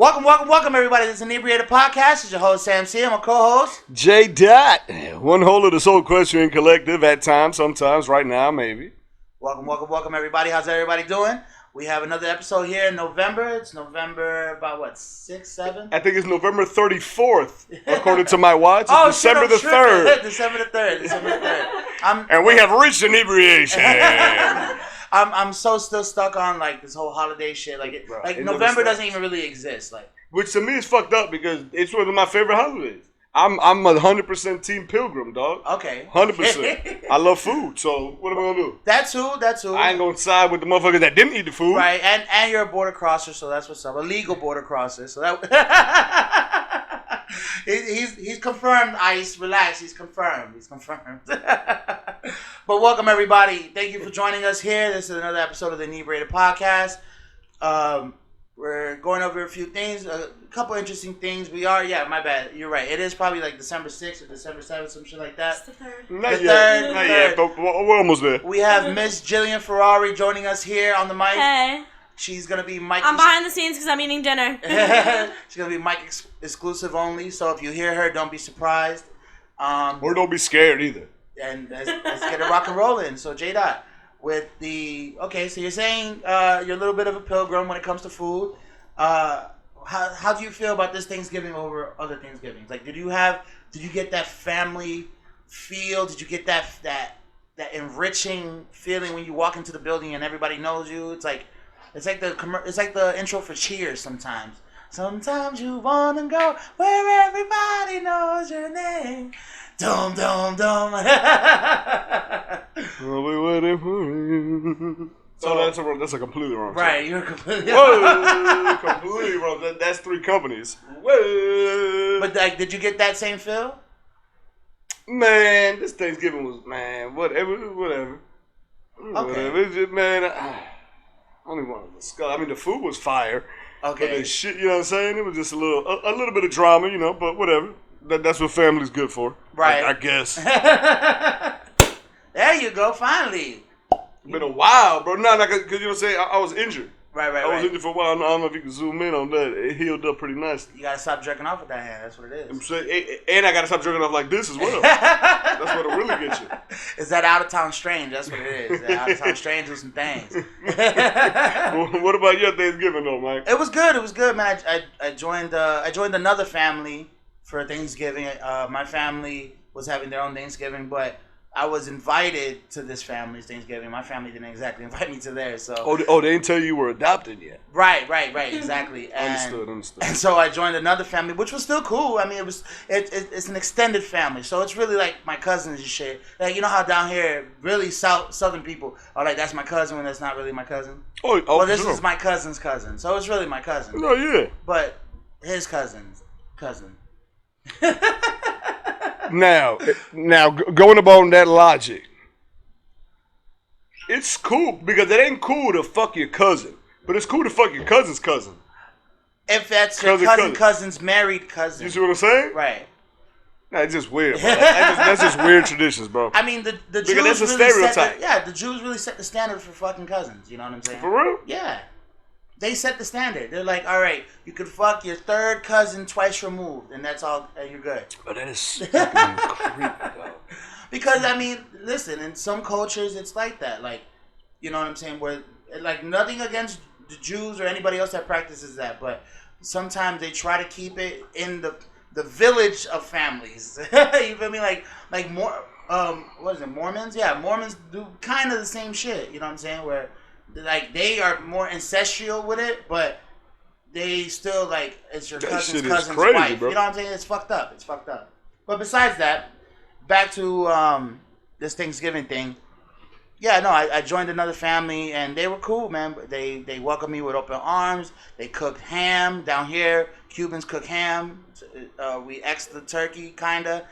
Welcome, everybody. This is Inebriated podcast. It's your host, Sam C. I'm a co-host, JDot. One whole of the Soul Equestrian Collective at times, sometimes, right now, maybe. Welcome, everybody. How's everybody doing? We have another episode here in November. It's November, about what, 6th, 7th? I think it's November 34th, according to my watch. It's December the 3rd. December the 3rd. And we have reached inebriation. I'm so still stuck on like this whole holiday shit. Like November doesn't even really exist. Like, which to me is fucked up because it's one of my favorite holidays. I'm 100% Team Pilgrim, dog. Okay. 100%. I love food, so what am I gonna do? That too. I ain't gonna side with the motherfuckers that didn't eat the food. Right, and you're a border crosser, so that's what's up. A legal border crosser, so that he's confirmed. Ice, relax. He's confirmed. But welcome everybody. Thank you for joining us here. This is another episode of the Inebriated podcast. We're going over a few things, a couple interesting things. My bad. You're right. It is probably like December 6th or December 7th, some shit like that. It's the 3rd. Not yet, but we're almost there. We have Miss Jillian Ferrari joining us here on the mic. Hey. She's going to be mic... I'm behind the scenes because I'm eating dinner. She's going to be mic exclusive only, so if you hear her, don't be surprised. Or don't be scared either. And let's get it rock and rolling. So, JDot, so you're saying you're a little bit of a pilgrim when it comes to food. How do you feel about this Thanksgiving over other Thanksgivings? Like, did you get that family feel? Did you get that enriching feeling when you walk into the building and everybody knows you? It's like the intro for Cheers sometimes. Sometimes you wanna go where everybody knows your name. Dum dum dum. I'll be waiting for you. So that's a completely wrong. Right, you're completely wrong. Completely wrong. That's 3 companies. Whoa. But like, did you get that same feel? Man, this Thanksgiving was whatever. Okay. It's just, man, I don't even want to discuss. I mean, the food was fire. Okay. But the shit, you know what I'm saying? It was just a little bit of drama, you know. But whatever. That's what family's good for. Right. I guess. There you go. Finally. Been a while, bro. No, because you know what I'm saying? I was injured. Right. I was injured for a while. I don't know if you can zoom in on that. It healed up pretty nicely. You gotta stop jerking off with that hand. That's what it is. And I gotta stop jerking off like this as well. That's what'll really get you. Is that out of town strange? That's what it is. That out of town strange with some things. What about your Thanksgiving though, Mike? It was good, man. I joined another family for Thanksgiving. My family was having their own Thanksgiving, but I was invited to this family's Thanksgiving. My family didn't exactly invite me to theirs. So they didn't tell you were adopted yet. Right, exactly. Understood. And so I joined another family, which was still cool. I mean, it's an extended family, so it's really like my cousins and shit. Like, you know how down here, really southern people are like, that's my cousin when that's not really my cousin. Well, this is my cousin's cousin, so it's really my cousin. Oh yeah. But his cousin's cousin. Now, going upon that logic, it's cool because it ain't cool to fuck your cousin, but it's cool to fuck your cousin's cousin. If that's your cousin's married cousin. You see what I'm saying? Right. Nah, it's just weird, bro. That's just weird traditions, bro. I mean, the Jews that's a really stereotype. the Jews really set the standard for fucking cousins. You know what I'm saying? For real? Yeah. They set the standard. They're like, all right, you could fuck your third cousin twice removed, and that's all. You're good. But that is fucking creepy, though. Because I mean, listen, in some cultures, it's like that. Like, you know what I'm saying? Where, like, nothing against the Jews or anybody else that practices that, but sometimes they try to keep it in the village of families. You feel me? Like more. What is it? Mormons? Yeah, Mormons do kind of the same shit. You know what I'm saying? Where, like, they are more ancestral with it, but they still, like, it's your cousin's cousin's crazy, wife. bro. You know what I'm saying? It's fucked up. But besides that, back to this Thanksgiving thing. Yeah, no, I joined another family, and they were cool, man. They welcomed me with open arms. They cooked ham down here. Cubans cook ham. We exed the turkey, kind of.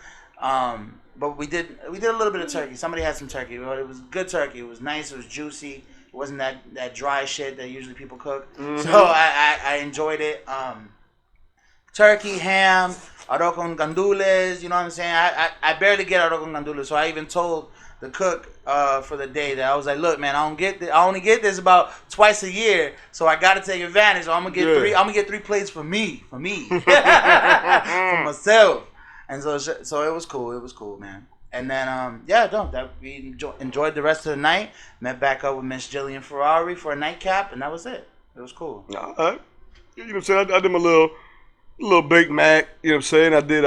But we did a little bit of turkey. Somebody had some turkey. But it was good turkey. It was nice. It was juicy. It wasn't that dry shit that usually people cook. Mm-hmm. So I enjoyed it. turkey, ham, arroz con gandules. You know what I'm saying? I barely get arroz con gandules, so I even told the cook for the day that I was like, look, man, I only get this about twice a year, so I got to take advantage. So I'm gonna get three. I'm gonna get 3 plates for me, for myself. And so it was cool. It was cool, man. And then we enjoyed the rest of the night. Met back up with Miss Jillian Ferrari for a nightcap, and that was it. It was cool. All right. You know what I'm saying? I did my little Big Mac. You know what I'm saying? I did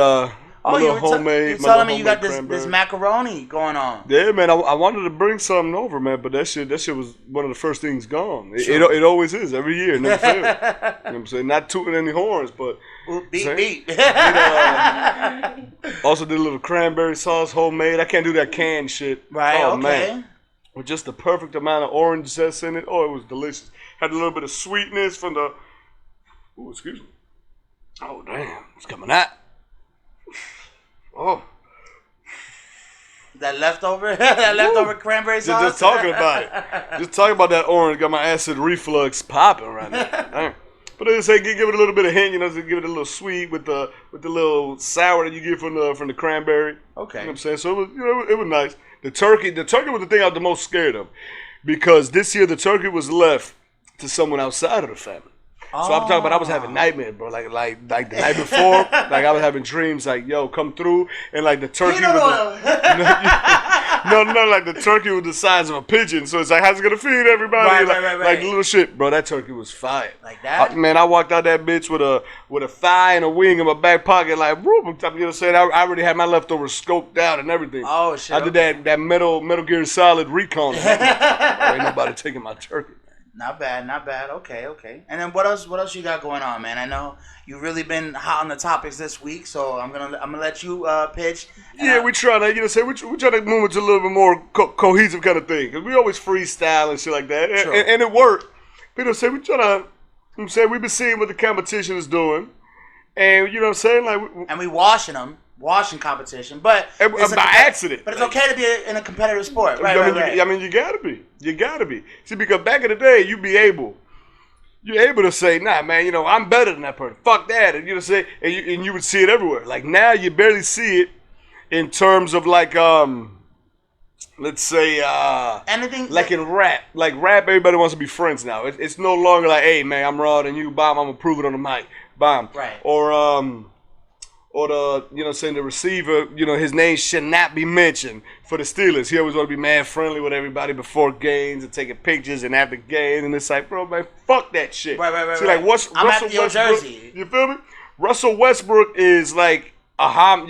homemade. You telling me you got this macaroni going on? Yeah, man. I wanted to bring something over, man, but that shit was one of the first things gone. It always is every year. It never fails. You know what I'm saying? Not tooting any horns, but beep. Also did a little cranberry sauce, homemade. I can't do that canned shit. Right. Oh, okay. Man. With just the perfect amount of orange zest in it. Oh, it was delicious. Had a little bit of sweetness from the. Ooh, excuse me. Oh, damn. It's coming out. Oh. That leftover cranberry sauce? Just talking about it. Just talking about that orange got my acid reflux popping right now. Damn. But they say give it a little bit of hint, you know, to give it a little sweet with the little sour that you get from the cranberry. Okay. You know what I'm saying? So it was nice. The turkey was the thing I was the most scared of, because this year the turkey was left to someone outside of the family. So I'm talking about I was having nightmares, bro. Like the night before, like I was having dreams like, yo, come through, and like the turkey like the turkey was the size of a pigeon. So it's like, how's it gonna feed everybody? Right. Like little shit, bro. That turkey was fire. Like that? Man, I walked out that bitch with a thigh and a wing in my back pocket, like, whoop. You know what I'm saying? I already had my leftovers scoped out and everything. Oh shit. I did that Metal Gear Solid recon. Ain't nobody taking my turkey. Not bad. Okay. And then what else you got going on, man? I know you've really been hot on the topics this week, so I'm gonna let you pitch. Yeah, we try to, we try to move into a little bit more cohesive kind of thing, because we always freestyle and shit like that, and it worked. People say we try to, we've been seeing what the competition is doing, and you know what I'm saying, like, and we washing competition, but by accident. But it's okay to be in a competitive sport, right? I mean, you gotta be. See, because back in the day, you're able to say, nah, man, you know, I'm better than that person. Fuck that, and you would see it everywhere. Like now, you barely see it in terms of like, let's say, anything like in rap. Like rap, everybody wants to be friends now. It's no longer like, hey, man, I'm raw than you, bomb. I'm gonna prove it on the mic, bomb. Right. Or the, you know, saying the receiver, you know, his name should not be mentioned for the Steelers. He always want to be mad friendly with everybody before games and taking pictures and after games. And it's like, bro, man, fuck that shit. Right. See, like, I'm Russell at your Westbrook, jersey. You feel me? Russell Westbrook is like a homage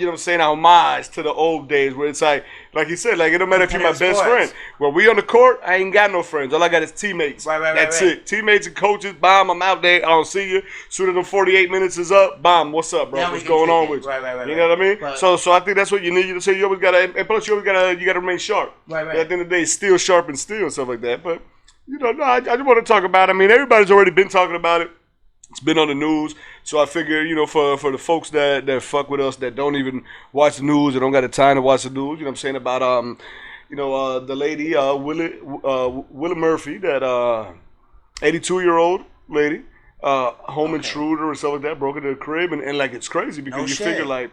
to the old days where it's like he said, like, it don't matter if you're my best friend. When we on the court, I ain't got no friends. All I got is teammates. That's it. Teammates and coaches, bomb, I'm out there. I don't see you. Soon as the 48 minutes is up, bomb, what's up, bro? What's going on with you? Right. You know what I mean? But, so I think that's what you need to say. You always gotta, and plus you always gotta remain sharp. Right. At the end of the day, steel sharp and steel and stuff like that. But you know, no, I just want to talk about it. I mean, everybody's already been talking about it. It's been on the news, so I figure, you know, for the folks that fuck with us, that don't even watch the news, that don't got the time to watch the news, you know what I'm saying, about the lady Willa Murphy, that 82-year-old lady, home intruder and stuff like that, broke into the crib, and like, it's crazy because figure, like,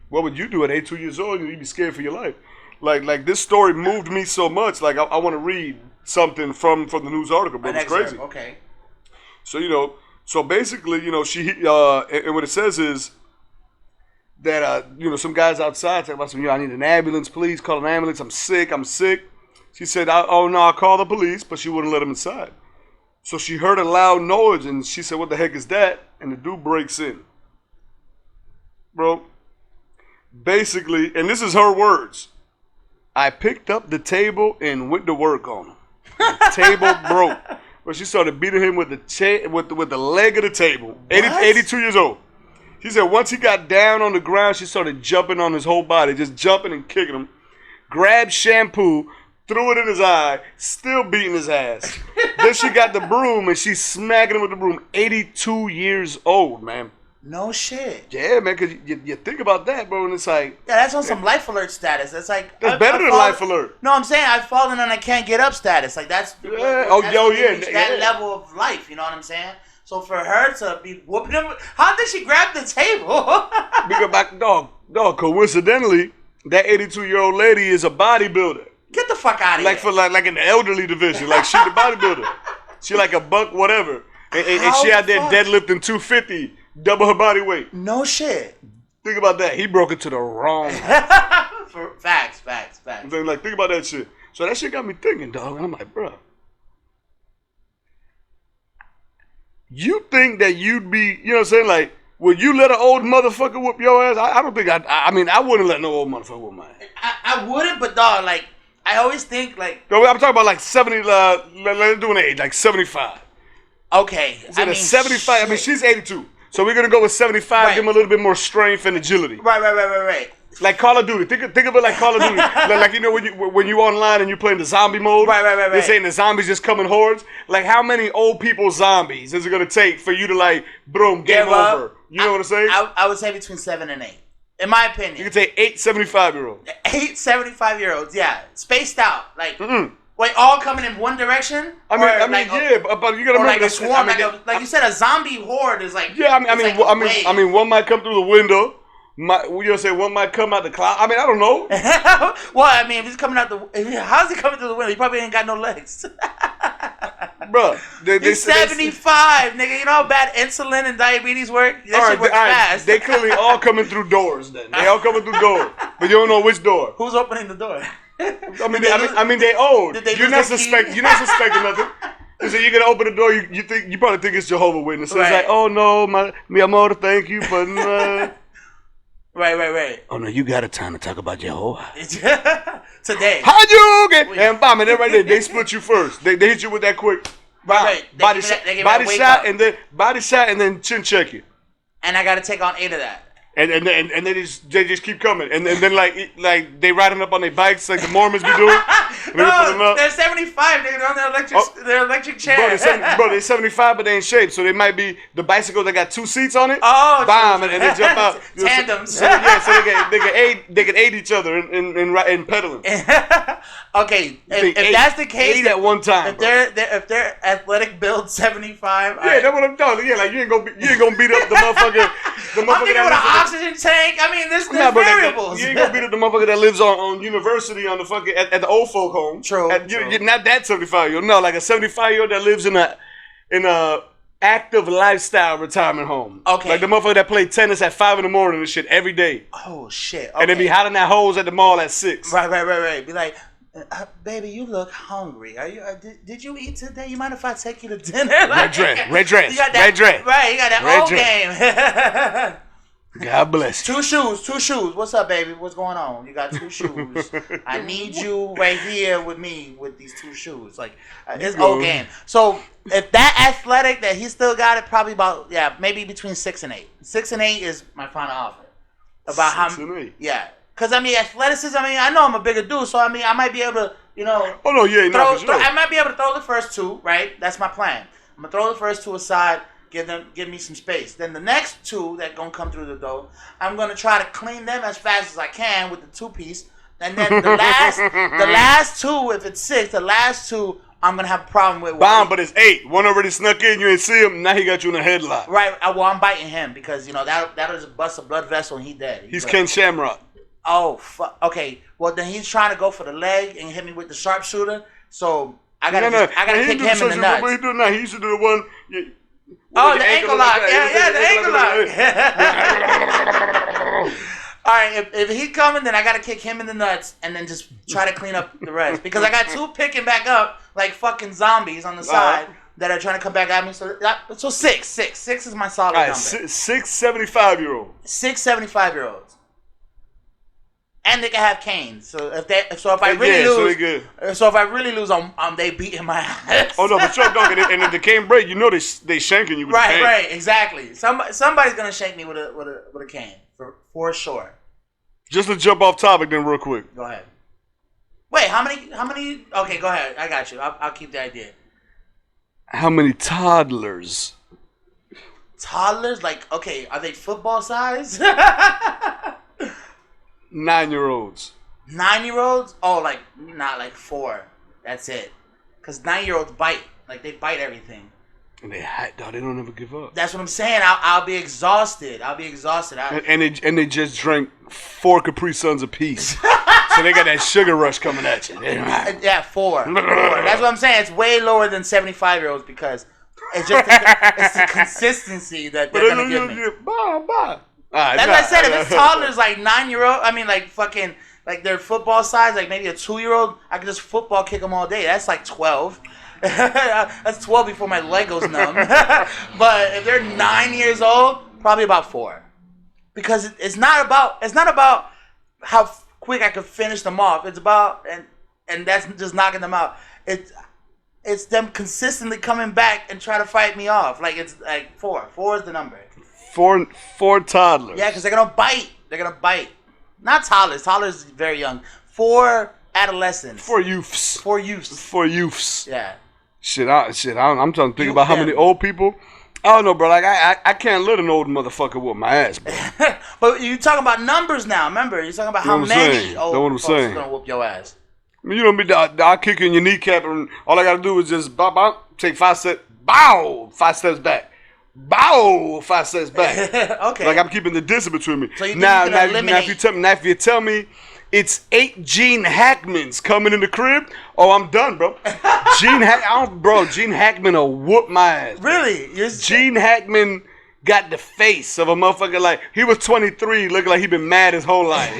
what would you do at 82 years old? You'd be scared for your life. Like this story moved me so much. Like I want to read something from the news article, but it's crazy. Okay. So you know. So basically, you know, she and what it says is that you know, some guys outside talking about some, I need an ambulance, please call an ambulance. I'm sick. She said, I'll call the police, but she wouldn't let him inside. So she heard a loud noise and she said, what the heck is that? And the dude breaks in, bro. Basically, and this is her words: I picked up the table and went to work on him. The table broke. But she started beating him with the leg of the table. 82 years old. She said once he got down on the ground, she started jumping on his whole body, just jumping and kicking him. Grabbed shampoo, threw it in his eye, still beating his ass. Then she got the broom and she's smacking him with the broom. 82 years old, man. No shit. Yeah, man, because you think about that, bro, and it's like... Yeah, that's on some Life Alert status. That's like... That's better than Life Alert. No, I'm saying I've fallen and I can't get up status. Like, that's... Yeah. That level of life, you know what I'm saying? So for her to be whooping him, how did she grab the table? Because back, dog, coincidentally, that 82-year-old lady is a bodybuilder. Get the fuck out of here. Like in the elderly division. Like she the bodybuilder. She like a buck whatever. And she out there deadlifting 250, double her body weight. No shit. Think about that. He broke it to the wrong. Facts. I'm saying, like, think about that shit. So that shit got me thinking, dog. And I'm like, bro, you think that you'd be, you know what I'm saying? Like, would you let an old motherfucker whoop your ass? I don't think I mean, I wouldn't let no old motherfucker whoop my ass. I wouldn't, but dog, like, I always think, like... No, I'm talking about, like, 70, let's do an age, like 75. Okay. I mean, 75, shit. I mean, she's 82. So we're going to go with 75, right. Give him a little bit more strength and agility. Right. Like Call of Duty. Think of it like Call of Duty. like, you know, when you online and you're playing the zombie mode. Right. They're saying the zombies just come in hordes. Like, how many old people zombies is it going to take for you to, like, boom, game over? You know what I'm saying? I would say between 7 and 8. In my opinion. You can take 8 75-year-olds. 8 75-year-olds, yeah. Spaced out. Like, wait, all coming in one direction? I mean, yeah, but you got to remember like a swarm. Like you said, a zombie horde is like... Yeah, I mean, one might come through the window. One might come out the cloud. I mean, I don't know. Well, I mean, if he's coming out how's he coming through the window? He probably ain't got no legs. Bro, he's 75, nigga. You know how bad insulin and diabetes work? That shit works fast. They clearly all coming through doors then. They all coming through doors. But you don't know which door. Who's opening the door? I mean, they old. You're not suspecting nothing. So you're gonna open the door. You probably think it's Jehovah's Witness. So It's like, oh no, mi amor, thank you, but Right. Oh no, you got a time to talk about Jehovah today. How you get? And bomb, and then right there, they split you first. They hit you with that quick body shot, and then chin check you. And I gotta take on 8 of that. And they just keep coming, and then like they riding up on their bikes like the Mormons be doing. No, they're 75. They're on their electric chair. They're 75, but they in shape, so they might be the bicycle that got 2 seats on it. Oh, bomb, and they jump out tandems. So they can aid each other in pedaling. Okay, if that's the case, 8 at one time. If they're athletic build 75, yeah, that's what I'm talking. Yeah, like you ain't gonna beat up the motherfucker. I'm thinking with an oxygen tank. I mean, there's variables. You ain't gonna beat up the motherfucker that lives on University on the fucking at the old folk home. True. You're not that 75-year-old. No, like a 75-year-old that lives in a active lifestyle retirement home. Okay. Like the motherfucker that play tennis at 5 in the morning and shit every day. Oh shit. Okay. And they be hiding that holes at the mall at 6. Right. Be like, baby, you look hungry. Are you? Did you eat today? You mind if I take you to dinner? Red dress. You got that, right, you got that old game. God bless you. 2 shoes. What's up, baby? What's going on? You got 2 shoes. I need you right here with me with these 2 shoes. Like, it's old game. So, if that athletic that he still got it, probably about, maybe between 6 and 8. 6 and 8 is my final offer. About 6 and 8? Yeah. Because, I mean, athleticism, I know I'm a bigger dude, so, I might be able to, Oh, no, yeah, not for sure. I might be able to throw the first 2, right? That's my plan. I'm going to throw the first 2 aside. Give me some space. Then the next 2 that gonna come through the door, I'm gonna try to clean them as fast as I can with the 2-piece. And then the last 2, if it's 6, the last 2 I'm gonna have a problem with. Bomb, but it's 8. One already snuck in. You ain't see him. Now he got you in a headlock. Right. Well, I'm biting him because that was a bust a blood vessel and he dead. He's Ken Shamrock. Oh fuck. Okay. Well, then he's trying to go for the leg and hit me with the sharpshooter. So I gotta kick him in the nuts. What he doing now? He used to do the one. The ankle lock. Yeah, the ankle lock. All right, if he's coming, then I got to kick him in the nuts and then just try to clean up the rest. Because I got 2 picking back up like fucking zombies on the side that are trying to come back at me. So 6. 6 is my solid number. 6 75-year-olds. 6 75-year-olds. And they can have canes. So if I really lose, they beating my ass. Oh no, but you're dog, and if the cane break, they shanking you with a cane. Right, exactly. Somebody's gonna shank me with a cane for sure. Just to jump off topic, then real quick. Go ahead. Wait, how many? Okay, go ahead. I got you. I'll keep the idea. How many toddlers? Toddlers? Like, okay, are they football size? 9-year-olds. 9-year-olds? Oh, like, not like 4. That's it. Because 9-year-olds bite. Like, they bite everything. And they hot, dog. They don't ever give up. That's what I'm saying. I'll be exhausted. And they just drank 4 Capri Suns apiece. So they got that sugar rush coming at you. Yeah, 4. That's what I'm saying. It's way lower than 75-year-olds because it's just it's the consistency that they're gonna give me. Bye. That's what I said. If it's toddlers like 9-year-old, I mean like fucking like their football size, like maybe a 2-year-old, I could just football kick them all day. That's like 12. That's 12 before my leg goes numb. But if they're 9 years old, probably about 4. Because it's not about how quick I could finish them off. It's about and that's just knocking them out. It's them consistently coming back and try to fight me off. Like it's like 4. 4 is the number. 4 toddlers. Yeah, because they're gonna bite. Not toddlers. Toddlers is very young. 4 adolescents. 4 youths. 4 youths. 4 youths. Yeah. I'm trying to think about how many old people. I don't know, bro. Like I can't let an old motherfucker whoop my ass, bro. But you're talking about numbers now. Remember, you're talking about how many old folks are gonna whoop your ass. I mean, you know me, I'll kick you in your kneecap, and all I gotta do is just take 5 steps, bow, 5 steps back, bow, 5 steps back. Okay. Like I'm keeping the distance between me. So you now, eliminate. if you tell me it's 8 Gene Hackmans coming in the crib, oh, I'm done, bro. Gene Hackman will whoop my ass. Really? Gene Hackman got the face of a motherfucker like he was 23, looking like he been mad his whole life.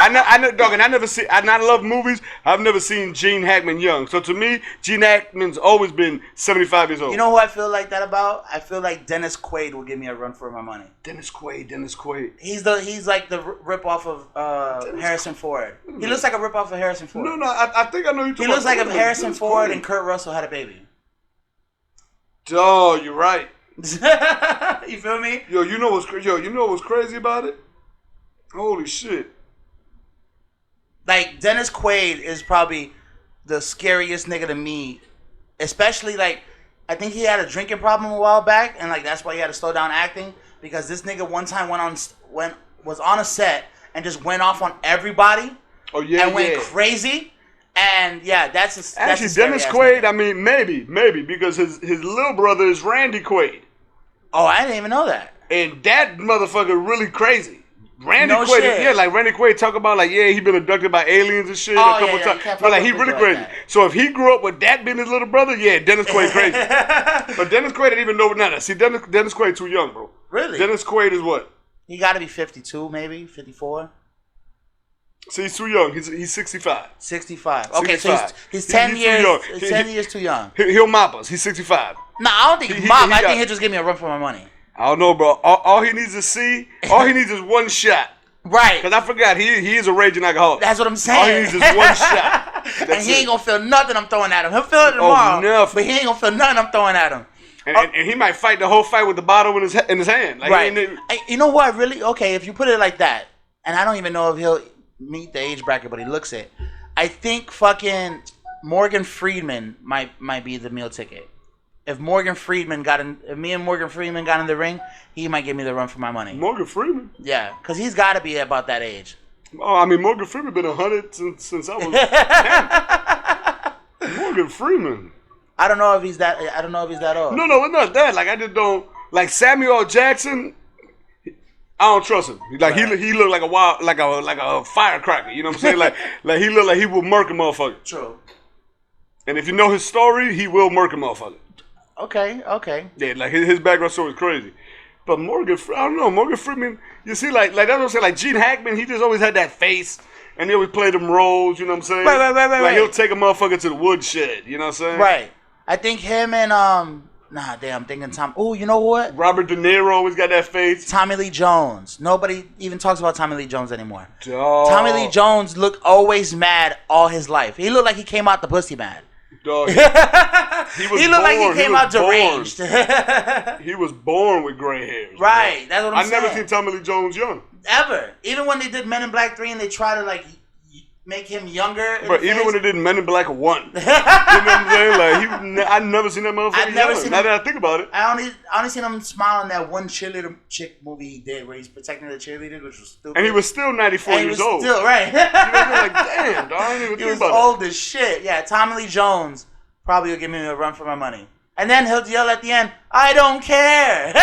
I know, dog, and I love movies. I've never seen Gene Hackman young. So to me, Gene Hackman's always been 75 years old. You know who I feel like that about? I feel like Dennis Quaid will give me a run for my money. Dennis Quaid. He's like the ripoff of Harrison Ford. He looks like a ripoff of Harrison Ford. No, I think I know you. He looks like if Harrison Ford and Kurt Russell had a baby. Oh, you're right. You feel me? You know what's crazy about it? Holy shit. Like, Dennis Quaid is probably the scariest nigga to me. Especially, like, I think he had a drinking problem a while back, and, like, that's why he had to slow down acting. Because this nigga one time was on a set and just went off on everybody. Oh, yeah, and went crazy. And, yeah, that's actually, Dennis Quaid, I mean, maybe, because his little brother is Randy Quaid. Oh, I didn't even know that. And that motherfucker really crazy. Randy No Quaid, shit. Yeah, like Randy Quaid talk about like, yeah, he been abducted by aliens and shit a couple times. But like he really crazy. Like so if he grew up with that being his little brother, yeah, Dennis Quaid crazy. But Dennis Quaid didn't even know none. See, Dennis Quaid too young, bro. Really? Dennis Quaid is what? He got to be 52, maybe 54. See, he's too young. He's 65. 65. Okay, 65. so he's 10 he's years. too young. 10 years too young. He'll mop us. He's 65. Nah, I don't think I think he'll just give me a run for my money. I don't know, bro. All he needs is one shot. Right. Because I forgot, he is a raging alcoholic. That's what I'm saying. All he needs is one shot. And he ain't going to feel nothing I'm throwing at him. He'll feel it tomorrow. Nothing. But he ain't going to feel nothing I'm throwing at him. And he might fight the whole fight with the bottle in his hand. Like, right. You know what? Really? Okay, if you put it like that, and I don't even know if he'll meet the age bracket, but he looks it. I think fucking Morgan Freeman might be the meal ticket. If me and Morgan Freeman got in the ring, he might give me the run for my money. Morgan Freeman? Yeah, because he's got to be about that age. Oh, I mean, Morgan Freeman been 100 since I was 10. Morgan Freeman. I don't know if he's that old. No, it's not that. Like, I just don't. Like, Samuel L. Jackson, I don't trust him. Like, right. he looked like a firecracker. You know what I'm saying? like he looked like he will murk a motherfucker. True. And if you know his story, he will murk a motherfucker. Okay. Yeah, like his background story is crazy. But Morgan Freeman, you see, like that's what I'm saying. Like Gene Hackman, he just always had that face, and he always played them roles. You know what I'm saying? Right. Like he'll take a motherfucker to the woodshed. You know what I'm saying? Right. I think him and I'm thinking Tom. Oh, you know what? Robert De Niro always got that face. Tommy Lee Jones. Nobody even talks about Tommy Lee Jones anymore. Dog. Tommy Lee Jones looked always mad all his life. He looked like he came out the pussy mad. Dog, he looked like he came out deranged. He was born with gray hairs. Right, that's what I'm saying. I never seen Tommy Lee Jones young. Ever. Even when they did Men in Black 3 and they try to like make him younger. But even when they did Men in Black 1. You know what I'm saying? Like I never seen that motherfucker young. Now that I think about it. I only seen him smile in that one cheerleader chick movie he did where he's protecting the cheerleader, which was stupid. And he was still 94 years old. Still, right. You know what I'm saying? Like, damn, dog, I didn't even think about it. He was old as shit. Yeah, Tommy Lee Jones probably will give me a run for my money. And then he'll yell at the end, I don't care.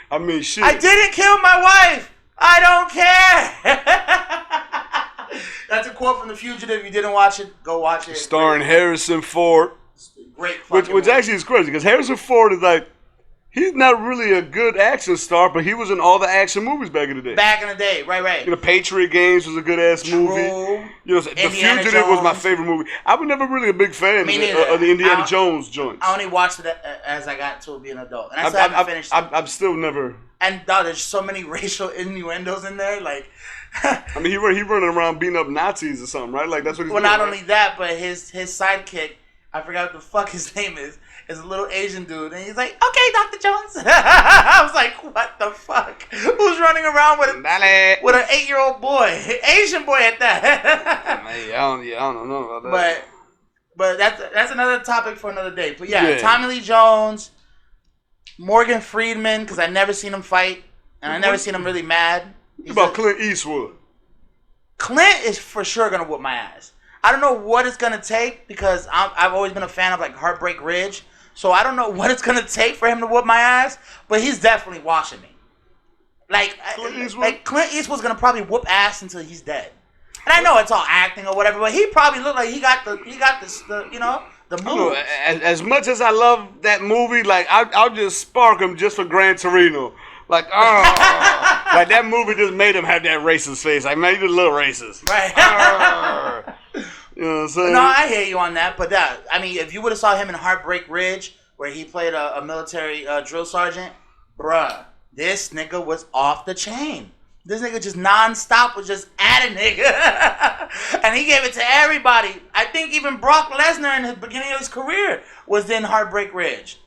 I mean, shit. I didn't kill my wife. I don't care. That's a quote from The Fugitive. If you didn't watch it, go watch it. Starring Harrison Ford. Great Which actually is crazy, because Harrison Ford is like, he's not really a good action star, but he was in all the action movies back in the day. Back in the day, right. You know, Patriot Games was a good ass movie. You know, The Fugitive was my favorite movie. I was never really a big fan of the Indiana Jones joints. I only watched it as I got to be an adult, and I still haven't finished it. I've still never. And there's so many racial innuendos in there, like. I mean, he running around beating up Nazis or something, right? Like that's what he's doing. Well, not only that, but his sidekick, I forgot what the fuck his name is a little Asian dude, and he's like, "Okay, Dr. Jones." I was like, "What the fuck? Who's running around with an 8-year-old boy, Asian boy at that?" Man, I don't know about that. But that's another topic for another day. But yeah, Tommy Lee Jones, Morgan Freeman, because I never seen him fight, and I never seen him really mad. What about Clint Eastwood? Clint is for sure gonna whoop my ass. I don't know what it's gonna take because I've always been a fan of like Heartbreak Ridge, so I don't know what it's gonna take for him to whoop my ass. But he's definitely watching me. Like Clint Eastwood's gonna probably whoop ass until he's dead. And I know it's all acting or whatever, but he probably looked like he got the you know the move. As much as I love that movie, like I'll just spark him just for Gran Torino. Like, like that movie just made him have that racist face. I made it a little racist. Right. You know what I'm saying? No, I hear you on that. But I mean, if you would have saw him in Heartbreak Ridge, where he played a military drill sergeant, bruh, this nigga was off the chain. This nigga just nonstop was just at a nigga. And he gave it to everybody. I think even Brock Lesnar in the beginning of his career was in Heartbreak Ridge.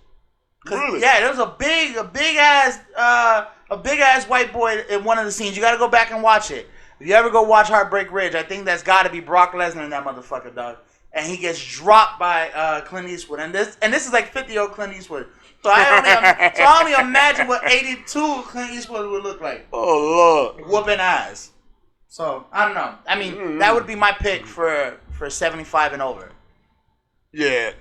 Really? Yeah, there was a big ass white boy in one of the scenes. You got to go back and watch it. If you ever go watch Heartbreak Ridge, I think that's got to be Brock Lesnar in that motherfucker, dog. And he gets dropped by Clint Eastwood, and this is like 50-year-old Clint Eastwood. So I only imagine what 82 Clint Eastwood would look like. Oh Lord, whooping ass. So I don't know. I mean, that would be my pick for 75 and over. Yeah.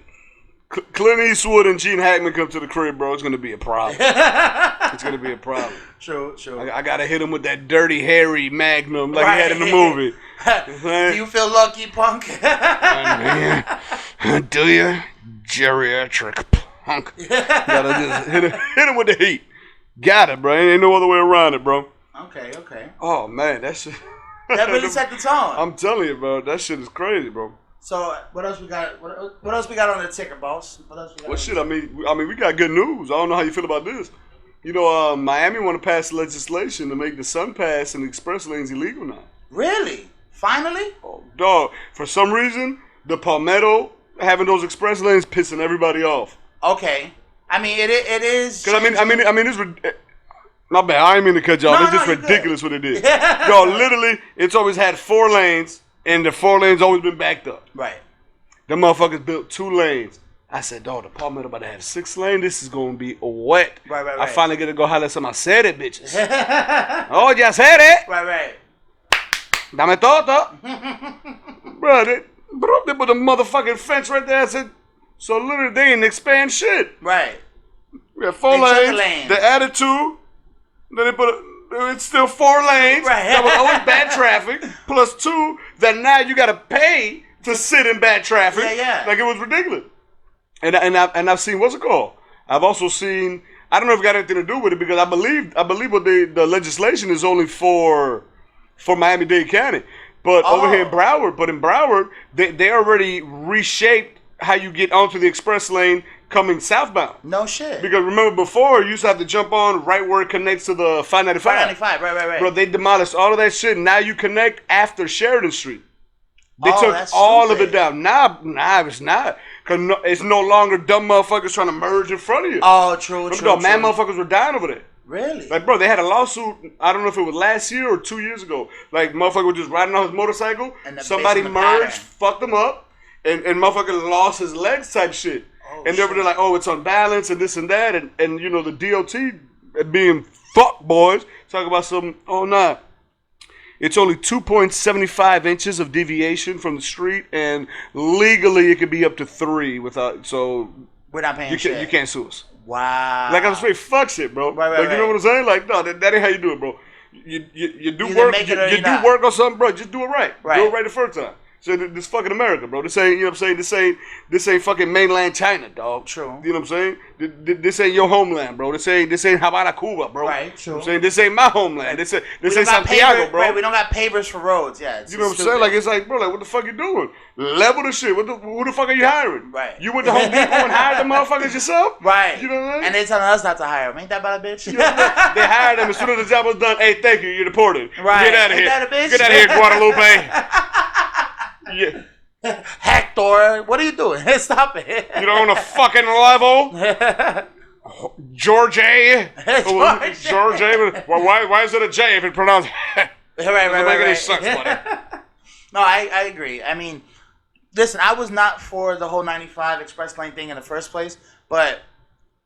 Clint Eastwood and Gene Hackman come to the crib, bro. It's going to be a problem. It's going to be a problem. True. I got to hit him with that dirty, hairy magnum like he had in the movie. Do you feel lucky, punk? Do you? Geriatric punk. Gotta just hit him with the heat. Got it, bro. Ain't no other way around it, bro. Okay. Oh, man. That shit. That really set the tone. I'm telling you, bro. That shit is crazy, bro. So what else we got? What else we got on the ticker, boss? Shit? I mean, we got good news. I don't know how you feel about this. You know, Miami want to pass legislation to make the Sun Pass and express lanes illegal now. Really? Finally? Oh, dog. For some reason, the Palmetto having those express lanes pissing everybody off. Okay. I mean, it is. Because I mean, it's. My bad. I ain't mean to cut y'all. It's just ridiculous what it is. Dog, literally, it's always had 4 lanes. And the 4 lanes always been backed up. Right. Them motherfuckers built 2 lanes. I said, dog, the Palmetto about to have 6 lanes. This is going to be wet. Right. I finally get to go holler at some. I said it, bitches. Oh, ya said it. Right. Dame todo. Bro, they put a motherfucking fence right there. I said, so literally they didn't expand shit. Right. We have 4 lanes. They added 2. Then they put it's still 4 lanes. Right. That was always bad traffic. Plus 2 that now you got to pay to sit in bad traffic. Yeah. Like it was ridiculous. And I've seen, what's it called? I've also seen, I don't know if it got anything to do with it because I believe what the legislation is only for Miami-Dade County. But over here in Broward, they already reshaped how you get onto the express lane coming southbound. No shit. Because remember before, you used to have to jump on right where it connects to the 595. 595, right. Bro, they demolished all of that shit. Now you connect after Sheridan Street. They took that's all stupid. of it down. Nah, it's not. Because it's no longer dumb motherfuckers trying to merge in front of you. Oh, true. Man, motherfuckers were dying over there. Really? Like, bro, they had a lawsuit, I don't know if it was last year or 2 years ago. Like, motherfucker was just riding on his motorcycle. Somebody merged, fucked him up, and motherfucker lost his legs type shit. And they were like, oh, it's unbalanced and this and that. And you know, the DOT being fuck boys, talk about some, oh, nah. It's only 2.75 inches of deviation from the street, and legally it could be up to 3 without. So we're not paying shit. You can't sue us. Wow. Like I'm straight fuck shit, bro. Right. You know what I'm saying? Like no, that ain't how you do it, bro. You do Either work. make it You or do you're not. work on something, bro. Just do it right. Right. Do it right the first time. So this fucking America, bro. This ain't, you know what I'm saying? This ain't fucking mainland China, dog. True. You know what I'm saying? This ain't your homeland, bro. This ain't Havana, Cuba, bro. Right, true. You know what I'm saying? This ain't my homeland. This ain't Santiago, pavers, bro. Right, we don't got pavers for roads. Yeah, You know what I'm saying? Like, it's like, bro, like, what the fuck you doing? Level the shit. Who the fuck are you hiring? Right. You went to Home Depot and hired the motherfuckers yourself? Right. You know what I mean? And they telling us not to hire them. Ain't that about a bitch? They hired them as soon as the job was done. Hey, thank you. You're deported. Right. Get out of Ain't here. that a bitch? Get out of here, Guadalupe. Yeah. Hector, what are you doing? Stop it. You don't on a fucking level. George A. George A. Well, why is it a J if it's pronounced? Right. Make any sense, buddy. No, I agree. I mean, listen, I was not for the whole 95 express lane thing in the first place, but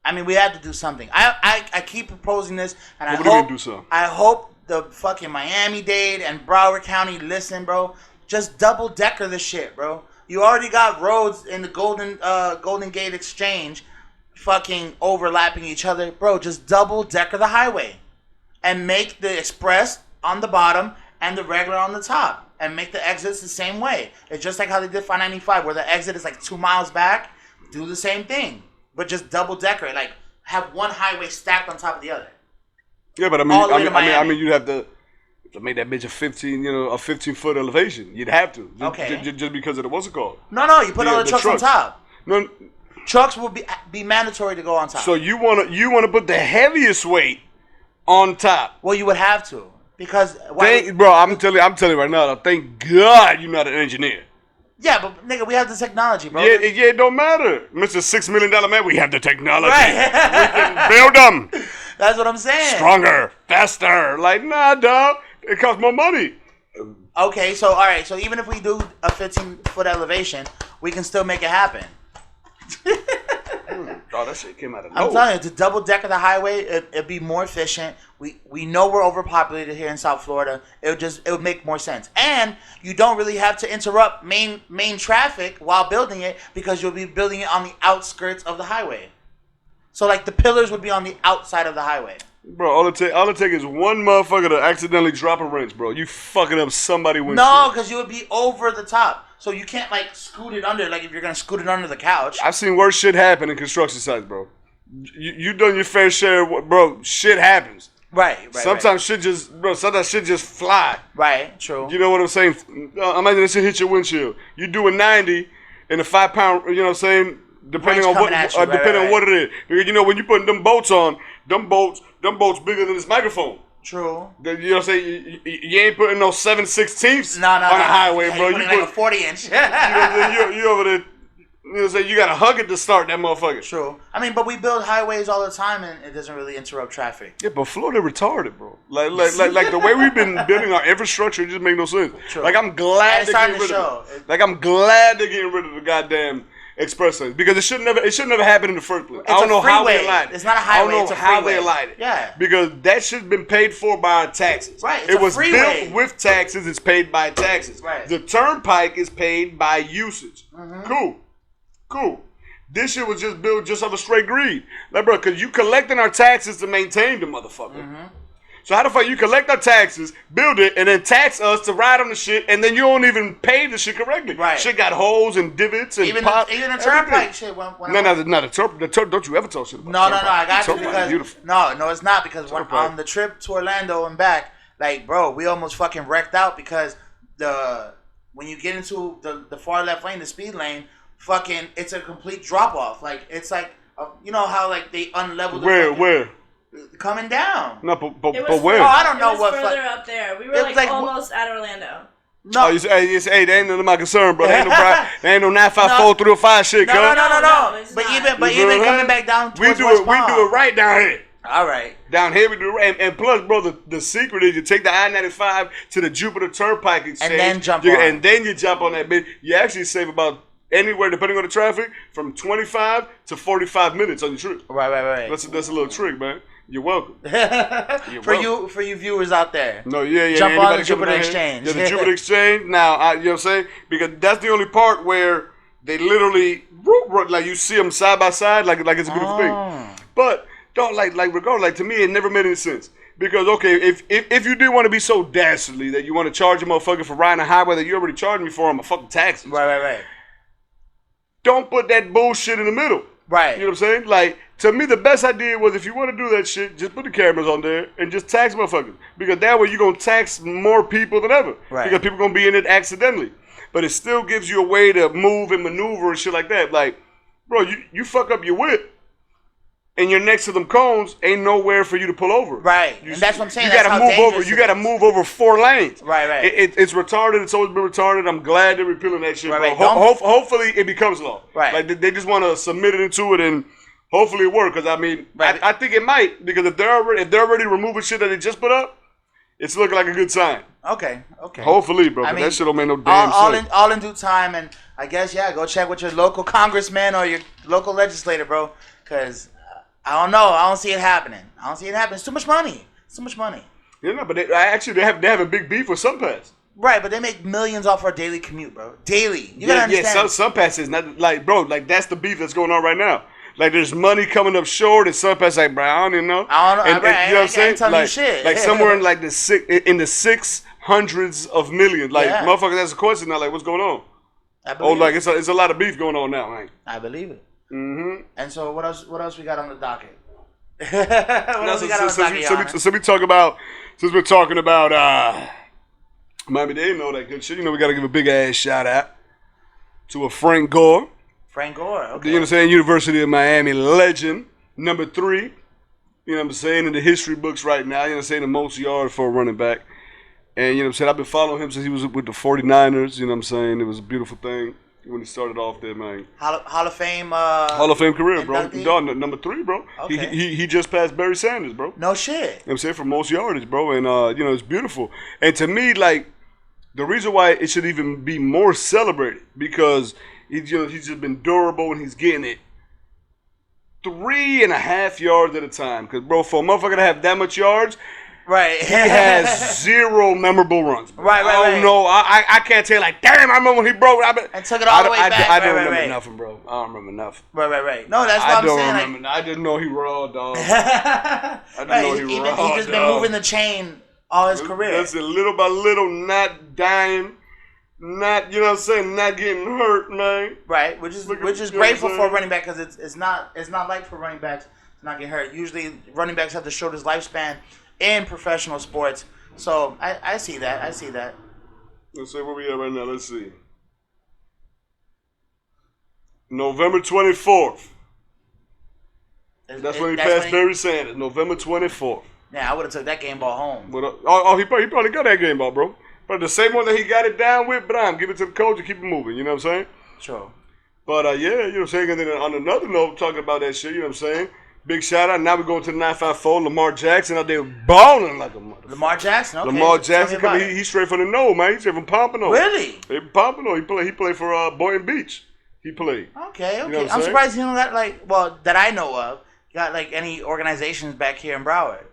I mean, we had to do something. I keep proposing this, and I hope the fucking Miami-Dade and Broward County listen, bro. Just double decker the shit, bro. You already got roads in the Golden Gate Exchange fucking overlapping each other. Bro, just double decker the highway. And make the express on the bottom and the regular on the top. And make the exits the same way. It's just like how they did 595, where the exit is like 2 miles back. Do the same thing. But just double decker it. Like, have one highway stacked on top of the other. Yeah, but I mean, you'd have to make that bitch a 15-foot elevation. You'd have to. Just because of what's it called? No, you put all the trucks on top. No, trucks will be mandatory to go on top. So you wanna put the heaviest weight on top? Well, you would have to because. Bro, I'm telling you right now. Thank God you're not an engineer. Yeah, but nigga, we have the technology, bro. Yeah, it don't matter, Mr. $6 million man. We have the technology. Right. We can build them. That's what I'm saying. Stronger, faster. Like nah, dog. It costs more money. Okay, so all right, so even if we do a 15-foot elevation, we can still make it happen. Oh, that shit came out of nowhere. I'm telling you, to double decker the highway, it'd be more efficient. We know we're overpopulated here in South Florida. It would make more sense, and you don't really have to interrupt main traffic while building it because you'll be building it on the outskirts of the highway. So like the pillars would be on the outside of the highway. Bro, all it take is one motherfucker to accidentally drop a wrench, bro. You fucking up somebody windshield. No, because you would be over the top. So you can't like scoot it under, like if you're gonna scoot it under the couch. I've seen worse shit happen in construction sites, bro. You done your fair share, bro. Shit happens. Right. Sometimes shit just fly. Right. True. You know what I'm saying? Imagine that shit hit your windshield. You doing 90 in a 5-pound. You know what I'm saying? Depending on what on what it is. Because you know when you putting them bolts on, them bolts bigger than this microphone. True. You know what I'm saying? You ain't putting no 7/16 on the highway, bro. You put like a 40-inch. you over there. You know what I'm saying? You gotta hug it to start that motherfucker. True. I mean, but we build highways all the time, and it doesn't really interrupt traffic. Yeah, but Florida retarded, bro. Like the way we've been building our infrastructure, it just make no sense. True. Like I'm glad they're getting rid of it. Like I'm glad they're getting rid of the goddamn express lanes because it should never happen in the first place. I don't know how they allowed it. It's not a highway. It's a freeway. How they allowed it. Yeah. Because that shit's been paid for by our taxes. Right. It was built with taxes. It's paid by taxes. Right. The turnpike is paid by usage. Mm-hmm. Cool. This shit was just built just off of straight greed. Like, bro, because you collecting our taxes to maintain the motherfucker. Mm-hmm. So how the fuck you collect our taxes, build it, and then tax us to ride on the shit, and then you don't even pay the shit correctly. Right. Shit got holes and divots and even pop. Even the turnpike shit. No, the turnpike. Don't you ever talk shit about No, I got you because beautiful. No, it's not because on the trip to Orlando and back, like, bro, we almost fucking wrecked out because when you get into the far left lane, the speed lane, fucking, it's a complete drop off. Like it's like you know how like they unleveled. Where? Coming down. No, but was where? Oh, I don't know what. Further up there. We were like almost at Orlando. No. Oh, hey, they ain't none of my concern, bro. There ain't no 954 305 shit, cuz. No. But not. even coming back down towards we do it right down here. All right. Down here we do it, and plus, bro, the secret is you take the I-95 to the Jupiter Turnpike Exchange, and then jump on that bitch. You actually save about anywhere, depending on the traffic, from 25 to 45 minutes on your trip. Right. That's a little trick, man. You're welcome. For you viewers out there. No, yeah. Jump on the Jupiter Exchange. Yeah, the Jupiter Exchange. Now, you know what I'm saying? Because that's the only part where they literally, like you see them side by side, like it's a beautiful thing. But don't regardless, to me, it never made any sense. Because okay, if you do want to be so dastardly that you want to charge a motherfucker for riding a highway that you already charged me for on my fucking taxes, right. Don't put that bullshit in the middle. Right. You know what I'm saying? Like, to me, the best idea was if you want to do that shit, just put the cameras on there and just tax motherfuckers. Because that way you're going to tax more people than ever. Right. Because people going to be in it accidentally. But it still gives you a way to move and maneuver and shit like that. Like, bro, you fuck up your whip and you're next to them cones, ain't nowhere for you to pull over. Right. And that's what I'm saying. You got to move over. You got to move over 4 lanes. Right. It's retarded. It's always been retarded. I'm glad they're repealing that shit, right. bro. Hopefully it becomes law. Right. Like they just want to submit it into it and hopefully it works. Because I mean, I think it might. Because if they're already removing shit that they just put up, it's looking like a good sign. Okay. Hopefully, bro. I mean, that shit don't make no damn sense. All in due time, and I guess go check with your local congressman or your local legislator, bro. Because I don't know. I don't see it happening. It's too much money. Yeah, no, but they have a big beef with SunPass. Right, but they make millions off our daily commute, bro. Daily. You gotta understand. Yeah, SunPass is not like, bro, like that's the beef that's going on right now. Like there's money coming up short, and SunPass like, bro, I don't even know. I don't know. And, you know what I'm saying? Telling you shit. Like somewhere in like the 600s of millions. Like motherfuckers ask a question now, like, what's going on? Like it's a lot of beef going on now, man. I believe it. Mm-hmm. And so what else we got on the docket? So we talk about, since we're talking about Miami-Dade, know that good shit. You know, we got to give a big ass shout out to a Frank Gore. Okay. You know what I'm saying? University of Miami legend, number 3. You know what I'm saying? In the history books right now. You know what I'm saying? The most yards for a running back. And you know what I'm saying? I've been following him since he was with the 49ers. You know what I'm saying? It was a beautiful thing when he started off there, man. Hall of Fame. Hall of Fame career, bro. Dog, number 3, bro. Okay. He just passed Barry Sanders, bro. No shit. You know what I'm saying? For most yardage, bro. And, you know, it's beautiful. And to me, like, the reason why it should even be more celebrated, because he's just been durable and he's getting it 3.5 yards at a time. Because, bro, for a motherfucker to have that much yards, right, he has 0 memorable runs. Bro. Right. I don't know. I can't tell you, like, damn, I remember when he broke. And took it all the way back. I don't remember nothing, bro. I don't remember nothing. Right. No, that's what I'm saying. I don't remember. I didn't know he raw, dog. He's just been moving the chain all his career. That's it, little by little, not dying. Not, you know what I'm saying, not getting hurt, man. Right, which is grateful for a running back, because it's not like for running backs to not get hurt. Usually running backs have the shortest lifespan in professional sports. So I see that. Let's see where we at right now. Let's see. November 24th. That's when he passed Barry Sanders. November 24th. Yeah, I would have took that game ball home. He probably got that game ball, bro. But the same one that he got it down with, but give it to the coach and keep it moving. You know what I'm saying? Sure. But yeah, you know what I'm saying? And then on another note, talking about that shit, you know what I'm saying? Big shout out. Now we're going to the 954. Lamar Jackson out there balling like a motherfucker. Lamar Jackson? Okay. Lamar Jackson, he's straight from the know, man. He's straight from Pompano. Really? Pompano. He played for Boynton Beach. He played. Okay. You know I'm surprised he don't got, that I know of, got any organizations back here in Broward.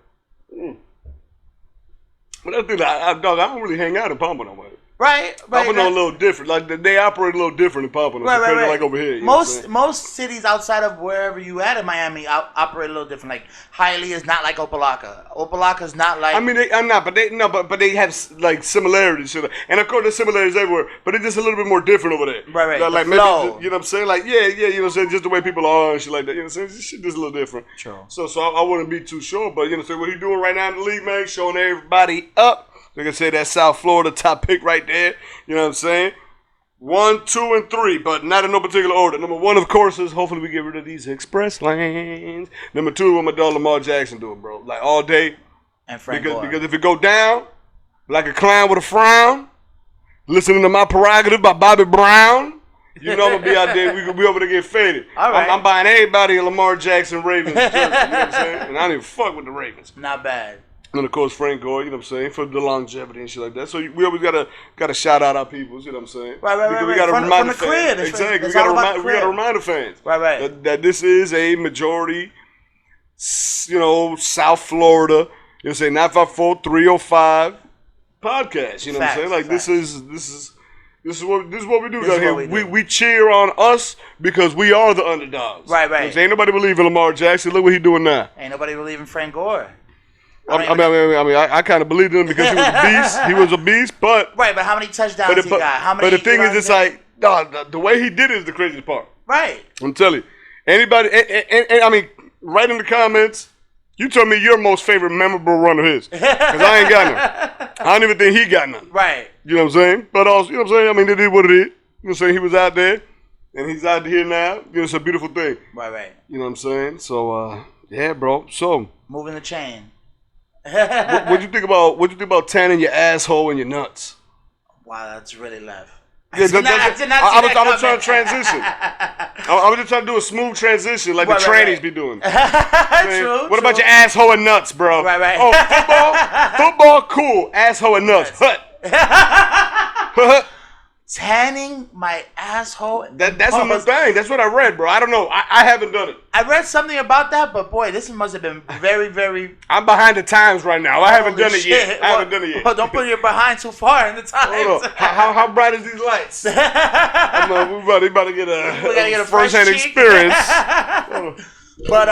But that's the thing, I don't really hang out in Pompano, man. Right. Pompano a little different. Like they operate a little different in Pompano compared to like over here. Most cities outside of wherever you at in Miami operate a little different. Like Hialeah is not like Opelika. Opelika is not like. I mean, but they have like similarities. And of course, there's similarities everywhere. But it's just a little bit more different over there. Right. Like maybe, you know what I'm saying? Like you know what I'm saying? Just the way people are and shit like that. You know what I'm saying? This shit just a little different. Sure. So I wouldn't be too sure. But you know what I'm saying? What he doing right now in the league, man? Showing everybody up. Like I said, that South Florida top pick right there. You know what I'm saying? 1, 2, and 3, but not in no particular order. Number 1, of course, is hopefully we get rid of these express lanes. Number 2, what my dog Lamar Jackson doing, bro. Like all day. And Frank because if it go down, like a clown with a frown, listening to My Prerogative by Bobby Brown, you know I'm going to be out there. We be over to get faded. All right. I'm buying everybody a Lamar Jackson Ravens jersey. You know what I'm saying? And I don't even fuck with the Ravens. Not bad. And of course Frank Gore, you know what I'm saying, for the longevity and shit like that. So we always gotta shout out our peoples, you know what I'm saying? Right. We gotta remind the fans. Exactly. We gotta remind the fans. Right. That this is a majority South Florida. You know what I'm saying? 954-305 podcast. You know what I'm saying? Like this is what we do down here. We cheer on us because we are the underdogs. Right. You know what I'm saying? Ain't nobody believe in Lamar Jackson. Look what he doing now. Ain't nobody believe in Frank Gore. I kind of believed in him because he was a beast. He was a beast, but right. But how many touchdowns he got? How many? But the thing is, it's like the way he did it is the craziest part. Right. I'm telling you, anybody, and I mean, write in the comments. You tell me your most favorite memorable run of his, because I ain't got none. I don't even think he got none. Right. You know what I'm saying? But also, you know what I'm saying? I mean, it is what it is. You know what I'm saying? He was out there, and he's out here now. You know, it's a beautiful thing. Right. You know what I'm saying? So, yeah, bro. So moving the chain. What'd you think about tanning your asshole and your nuts? Wow, that's really left. Yeah, I was trying to transition. I was just trying to do a smooth transition like the trannies be doing. True. What about your asshole and nuts, bro? Right. Oh, football, cool. Asshole and nuts. Tanning my asshole. That's a new thing. That's what I read, bro. I don't know. I haven't done it. I read something about that, but boy, this must have been very, very. I'm behind the times right now. I haven't done it yet. Well, don't put your behind too far in the times. Hold on. How bright is these lights? We about to get a first-hand experience. But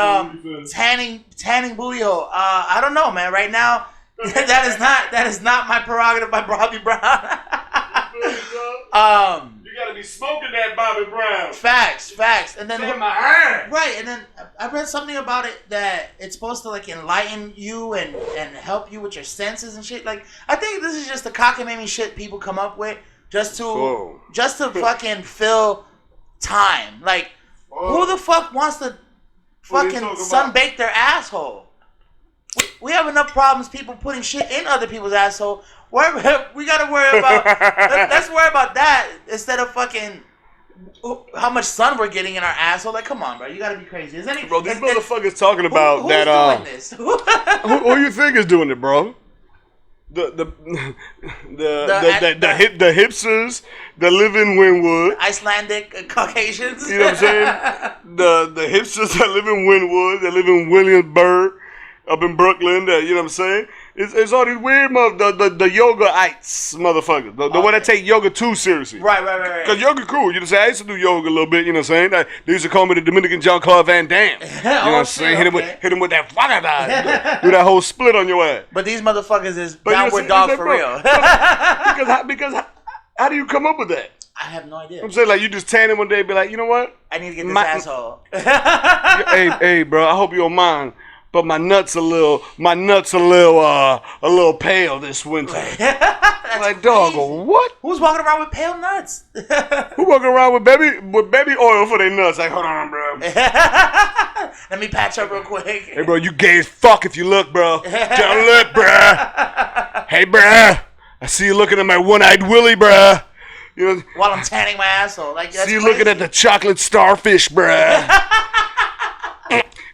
tanning booty hole. I don't know, man. Right now, that is not my prerogative by Bobby Brown. You gotta be smoking that Bobby Brown. Facts. And then my hand. Right, and then I read something about it that it's supposed to like enlighten you and help you with your senses and shit. Like I think this is just the cockamamie shit people come up with just to fucking fill time. Like who the fuck wants to fucking sunbake their asshole? We have enough problems people putting shit in other people's asshole. We gotta worry about. Let's worry about that instead of fucking how much sun we're getting in our asshole. Like, come on, bro, you gotta be crazy. Bro, these motherfuckers talking about who's that. Doing this? Who you think is doing it, bro? The hipsters that live in Wynwood, Icelandic Caucasians. You know what I'm saying? The hipsters that live in Wynwood, that live in Williamsburg, up in Brooklyn. That you know what I'm saying? It's all these weird the yoga-ites motherfuckers. The one that take yoga too seriously. Right. Because yoga cool. You know what I'm saying? I used to do yoga a little bit, you know what I'm saying? They used to call me the Dominican Jean-Claude Van Damme. You know what I'm saying? Okay. Hit him with that fucking do that whole split on your ass. But these motherfuckers is downward dog for real. because how do you come up with that? I have no idea. I'm saying like you just tan it one day and be like, you know what? I need to get this asshole. hey, bro, I hope you don't mind. But my nuts a little pale this winter. Like, dog, what? Who's walking around with pale nuts? Who walking around with baby oil for their nuts? Like, hold on, bro. Let me patch up real quick. Hey, bro, you gay as fuck if you look, bro. Don't look, bro. Hey, bro, I see you looking at my one-eyed Willie, bro. You know, while I'm tanning my asshole, like that's see you crazy. looking at the chocolate starfish, bro.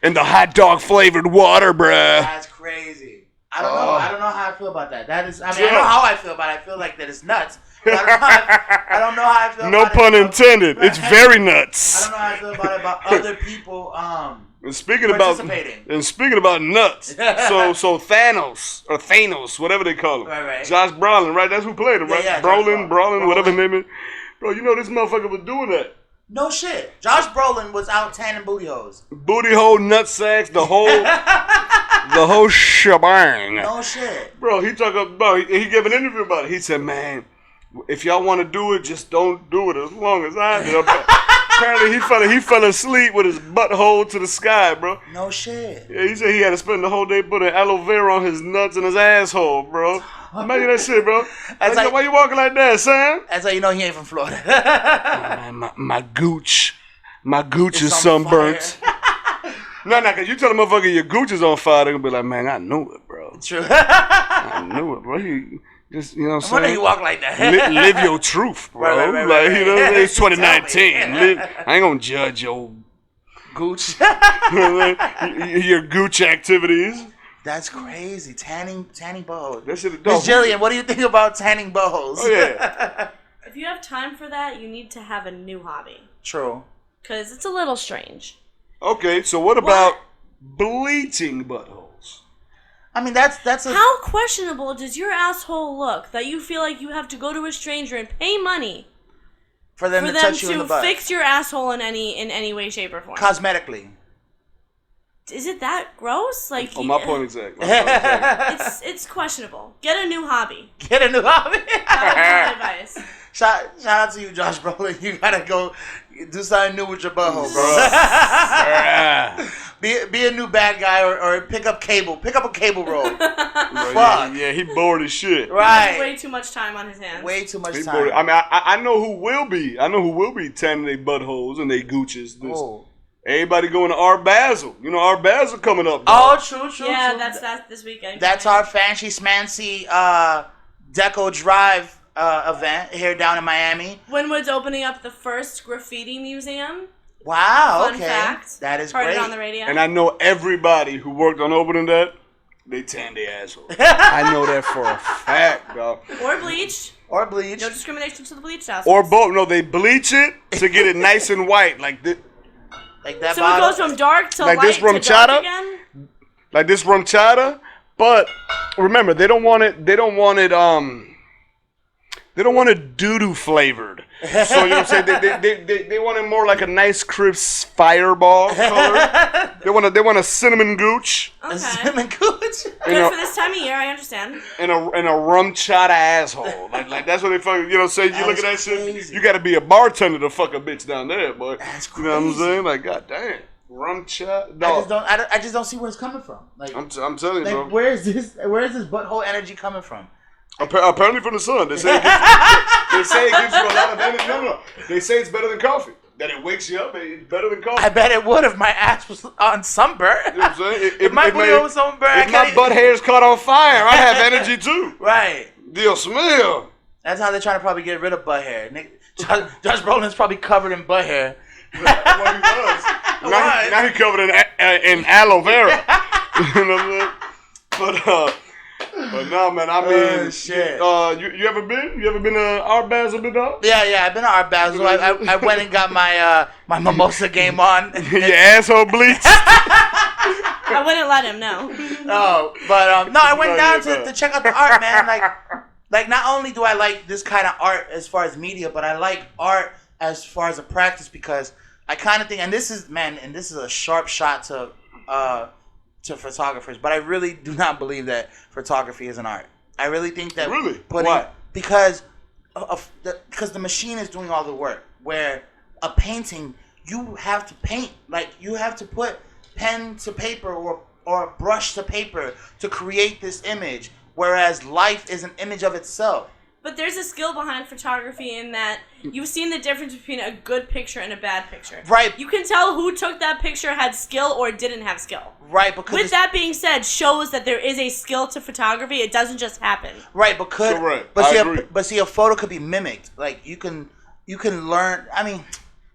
And the hot dog flavored water, bruh. That's crazy. I don't know. I don't know how I feel about that. That is. I mean, I know how I feel about it. I feel like that it's nuts. But I don't know how I feel. No about pun it. intended. It's very nuts. I don't know how I feel about it about other people. And speaking about nuts, so Thanos, whatever they call him, right. Josh Brolin, right? That's who played him, right? Yeah, Brolin, whatever his name is. Bro, you know this motherfucker was doing that. No shit. Josh Brolin was out tanning booty holes. Booty hole, nut sacks, the whole shebang. No shit. Bro, he gave an interview about it. He said, man, if y'all want to do it, just don't do it as long as I did. Apparently he fell asleep with his butthole to the sky, bro. No shit. Yeah, he said he had to spend the whole day putting aloe vera on his nuts and his asshole, bro. Imagine that shit, bro. Why you walking like that, Sam? That's how you know he ain't from Florida. my gooch is sunburnt. No, because you tell a motherfucker your gooch is on fire, they're going to be like, man, I knew it, bro. True. I knew it, bro. He just, you know what I'm saying? Why do you walk like that? Live your truth, bro. Right. You know, it's 2019. I ain't going to judge your gooch. Your gooch activities. That's crazy. Tanning bows. That shit is dope. Miss Jillian, what do you think about tanning bows? Oh, yeah. If you have time for that, you need to have a new hobby. True. Because it's a little strange. Okay, so what about bleaching buttholes. I mean, that's a... How questionable does your asshole look that you feel like you have to go to a stranger and pay money for them to touch you in the butt? Fix your asshole in any way, shape, or form? Cosmetically. Is it that gross? Like, my point exact. It's questionable. Get a new hobby. Get a new hobby. That would be my advice. Shout out to you, Josh Brolin. You gotta go do something new with your butthole, bro. be a new bad guy or pick up cable. Pick up a cable roll. Fuck. Yeah, he bored as shit. Right. Way too much time on his hands. Way too much He time. bored. I mean, I know who will be. I know who will be tanning their buttholes and their gooches. Everybody going to Art Basel. You know, Art Basel coming up. Oh, true. Yeah, that's this weekend. That's our fancy smancy Deco Drive event here down in Miami. Wynwood's opening up the first graffiti museum. Wow, Fun fact. That is Heard great. it on the radio. And I know everybody who worked on opening that, they tan their asshole. I know that for a fact, dog. Or bleached. Or bleach. No discrimination to the bleached assholes. Or both. No, they bleach it to get it nice and white, like this. Like that. So it goes from dark to like light this rum to dark chata? again? Like this rum chata, but remember they don't want it doo-doo flavored. So you know what I'm saying? They want it more like a nice crisp fireball color. They want a cinnamon gooch. Okay. Cinnamon Gooch. Good for this time of year, I understand. And a rum chata asshole. Like that's what they fucking, you know what I'm saying? You look at that crazy. shit, you gotta be a bartender to fuck a bitch down there, boy. That's You know what I'm crazy. saying? Like, goddamn. Rum chata. I just don't see where it's coming from. Like I'm telling you, bro. where is this butthole energy coming from? Apparently from the sun. They say it gives you a lot of energy. No. They say it's better than coffee. That it wakes you up. It's better than coffee. I bet it would if my ass was on sunburn. You know what I'm saying? If my booty was sunburn, if my butt hairs caught on fire, I'd have energy too. Right. Dios mío. That's how they're trying to probably get rid of butt hair. Josh Brolin's probably covered in butt hair. Well, he was. Now he covered in aloe vera. You know what I'm saying? But no, man. I mean, shit. You ever been? You ever been to Art Basel, big dog? Yeah. I've been to Art Basel. I went and got my my mimosa game on. Your asshole bleached. I wouldn't let him know. No, but no, I went down to check out the art, man. Like not only do I like this kind of art as far as media, but I like art as far as a practice because I kind of think, and this is a sharp shot to photographers, but I really do not believe that photography is an art. I really think that Why? Because the machine is doing all the work. Where a painting, you have to paint, like you have to put pen to paper or brush to paper to create this image. Whereas life is an image of itself. But there's a skill behind photography in that you've seen the difference between a good picture and a bad picture. Right. You can tell who took that picture had skill or didn't have skill. Right. Because with that being said, shows that there is a skill to photography. It doesn't just happen. Right. Correct. But see, a photo could be mimicked. Like you can learn. I mean,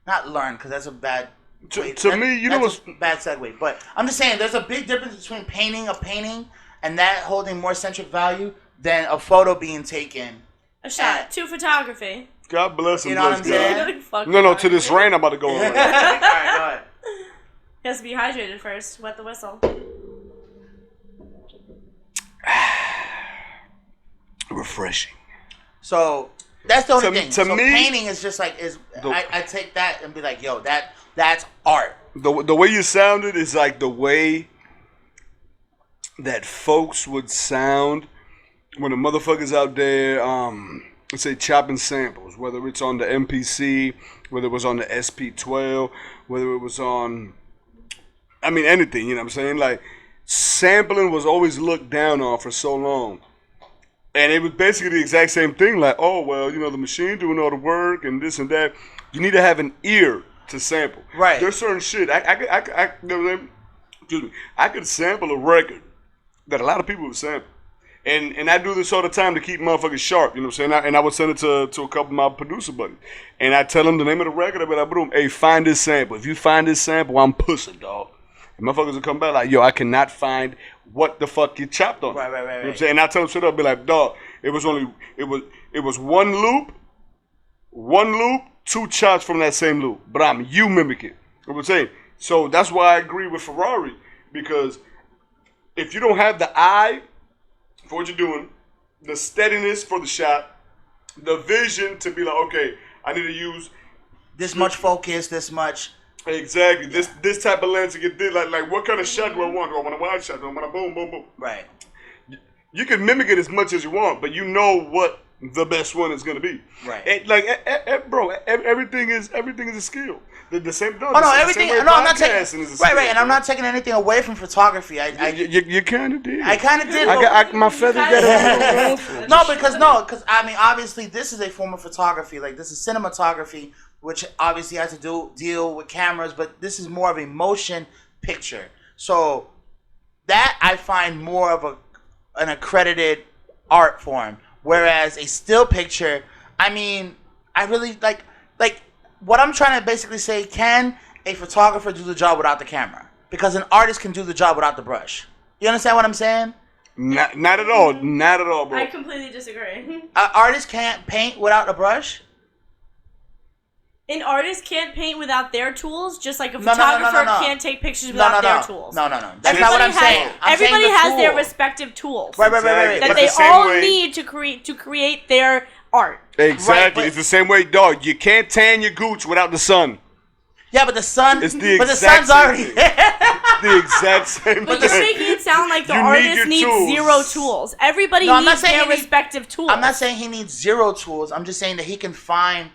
not learn because that's a bad. To me, you know what's bad segue. But I'm just saying, there's a big difference between painting a painting and that holding more centric value than a photo being taken. A shot to photography. God bless him. You know what I'm saying? No, to this rain I'm about to go on. All right, go ahead. He has to be hydrated first. Wet the whistle. Refreshing. So that's the only thing. To me, painting is just like I take that and be like, yo, that's art. The way you sounded is like the way that folks would sound when the motherfuckers out there, let's say chopping samples, whether it's on the MPC, whether it was on the SP12, whether it was on, I mean, anything, you know what I'm saying? Like, sampling was always looked down on for so long. And it was basically the exact same thing, like, oh, well, you know, the machine doing all the work and this and that. You need to have an ear to sample. Right. There's certain shit. I could sample a record that a lot of people would sample. And I do this all the time to keep motherfuckers sharp, you know what I'm saying? And I would send it to a couple of my producer buddies. And I tell them the name of the record, I'd be like, boom, hey, find this sample. If you find this sample, I'm pussing, dog. And motherfuckers will come back like, yo, I cannot find what the fuck you chopped on. Right. You know what I'm saying? And I tell them straight up, be like, dog, it was one loop, 2 chops from that same loop. But you mimic it. You know what I'm saying? So that's why I agree with Ferrari. because if you don't have the eye for what you're doing, the steadiness for the shot, the vision to be like, okay, I need to use this much focus, this much. Exactly. This type of lens to get this. Like what kind of shot do I want? Do I want a wide shot? Do I want a boom, boom, boom? Right. You can mimic it as much as you want, but you know what the best one is going to be. Right. Bro, everything is a skill. The same. No, everything. No, I'm not taking. Right, and I'm not taking anything away from photography. You kind of did. I kind of did. My feather got No, because I mean, obviously, this is a form of photography. Like this is cinematography, which obviously has to deal with cameras, but this is more of a motion picture. So that I find more of an accredited art form, whereas a still picture, I mean, I really like what I'm trying to basically say. Can a photographer do the job without the camera? Because an artist can do the job without the brush. You understand what I'm saying? Not at all. Not at all, bro. I completely disagree. An artist can't paint without a brush. An artist can't paint without their tools, just like a photographer can't take pictures without their tools. No. That's not what I'm saying. Everybody has their respective tools. Right. That they all need to create their art. Exactly. It's the same way, dog. You can't tan your gooch without the sun. Yeah, but the sun. It's the but the sun's already. The exact same. But you're making it sound like the artist needs zero tools. Everybody needs their respective tools. I'm not saying he needs zero tools. I'm just saying that he can find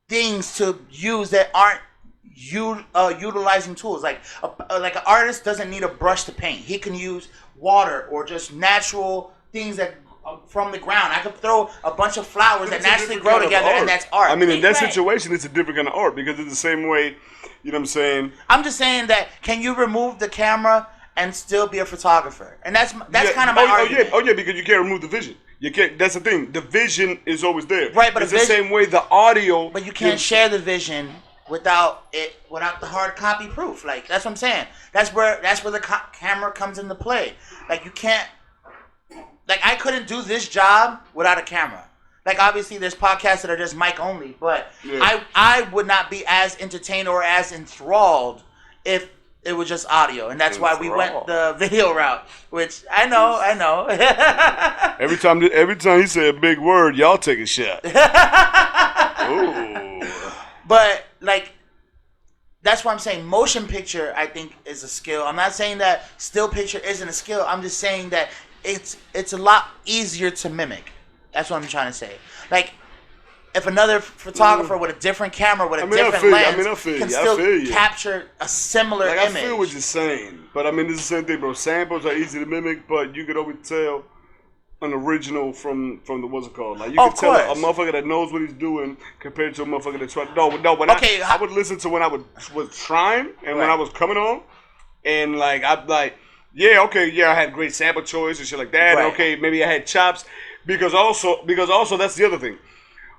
things to use that aren't utilizing tools. Like an artist doesn't need a brush to paint. He can use water or just natural things that from the ground. I could throw a bunch of flowers that naturally grow together, and that's art. I mean, in that situation, it's a different kind of art because it's the same way. You know what I'm saying? I'm just saying that can you remove the camera and still be a photographer? And that's kind of my argument. Oh yeah, because you can't remove the vision. You can't. That's the thing. The vision is always there. Right, but it's the same way the audio. But you can't share the vision without the hard copy proof. Like that's what I'm saying. That's where the camera comes into play. Like you can't. Like I couldn't do this job without a camera. Like obviously there's podcasts that are just mic only, but I would not be as entertained or as enthralled if it was just audio, and that's why we went the video route. Which I know. Every time he say a big word, y'all take a shot. Ooh. But like, that's why I'm saying motion picture, I think, is a skill. I'm not saying that still picture isn't a skill. I'm just saying that it's a lot easier to mimic. That's what I'm trying to say. Like, if another photographer with a different camera with a different lens can still capture a similar image. I feel what you're saying, but I mean, it's the same thing, bro. Samples are easy to mimic, but you could always tell an original from the what's it called? Like you can tell a motherfucker that knows what he's doing compared to a motherfucker that's trying. No. When I would listen to when I was trying and when I was coming on, and like I had great sample choice and shit like that. Right. Okay, maybe I had chops because also that's the other thing.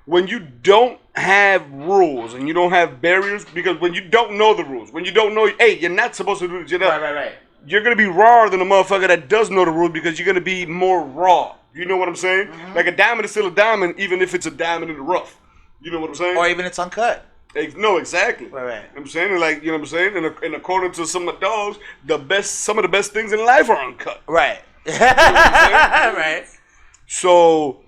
When you don't have rules and you don't have barriers, because when you don't know the rules, when you don't know, hey, you're not supposed to do this. Right. You're going to be rawer than a motherfucker that does know the rules because you're going to be more raw. You know what I'm saying? Mm-hmm. Like a diamond is still a diamond even if it's a diamond in the rough. You know what I'm saying? Or even it's uncut. No, exactly. Right. You know what I'm saying? Like, you know what I'm saying? And according to some of the dogs, some of the best things in life are uncut. Right. You know what I'm saying? Right. So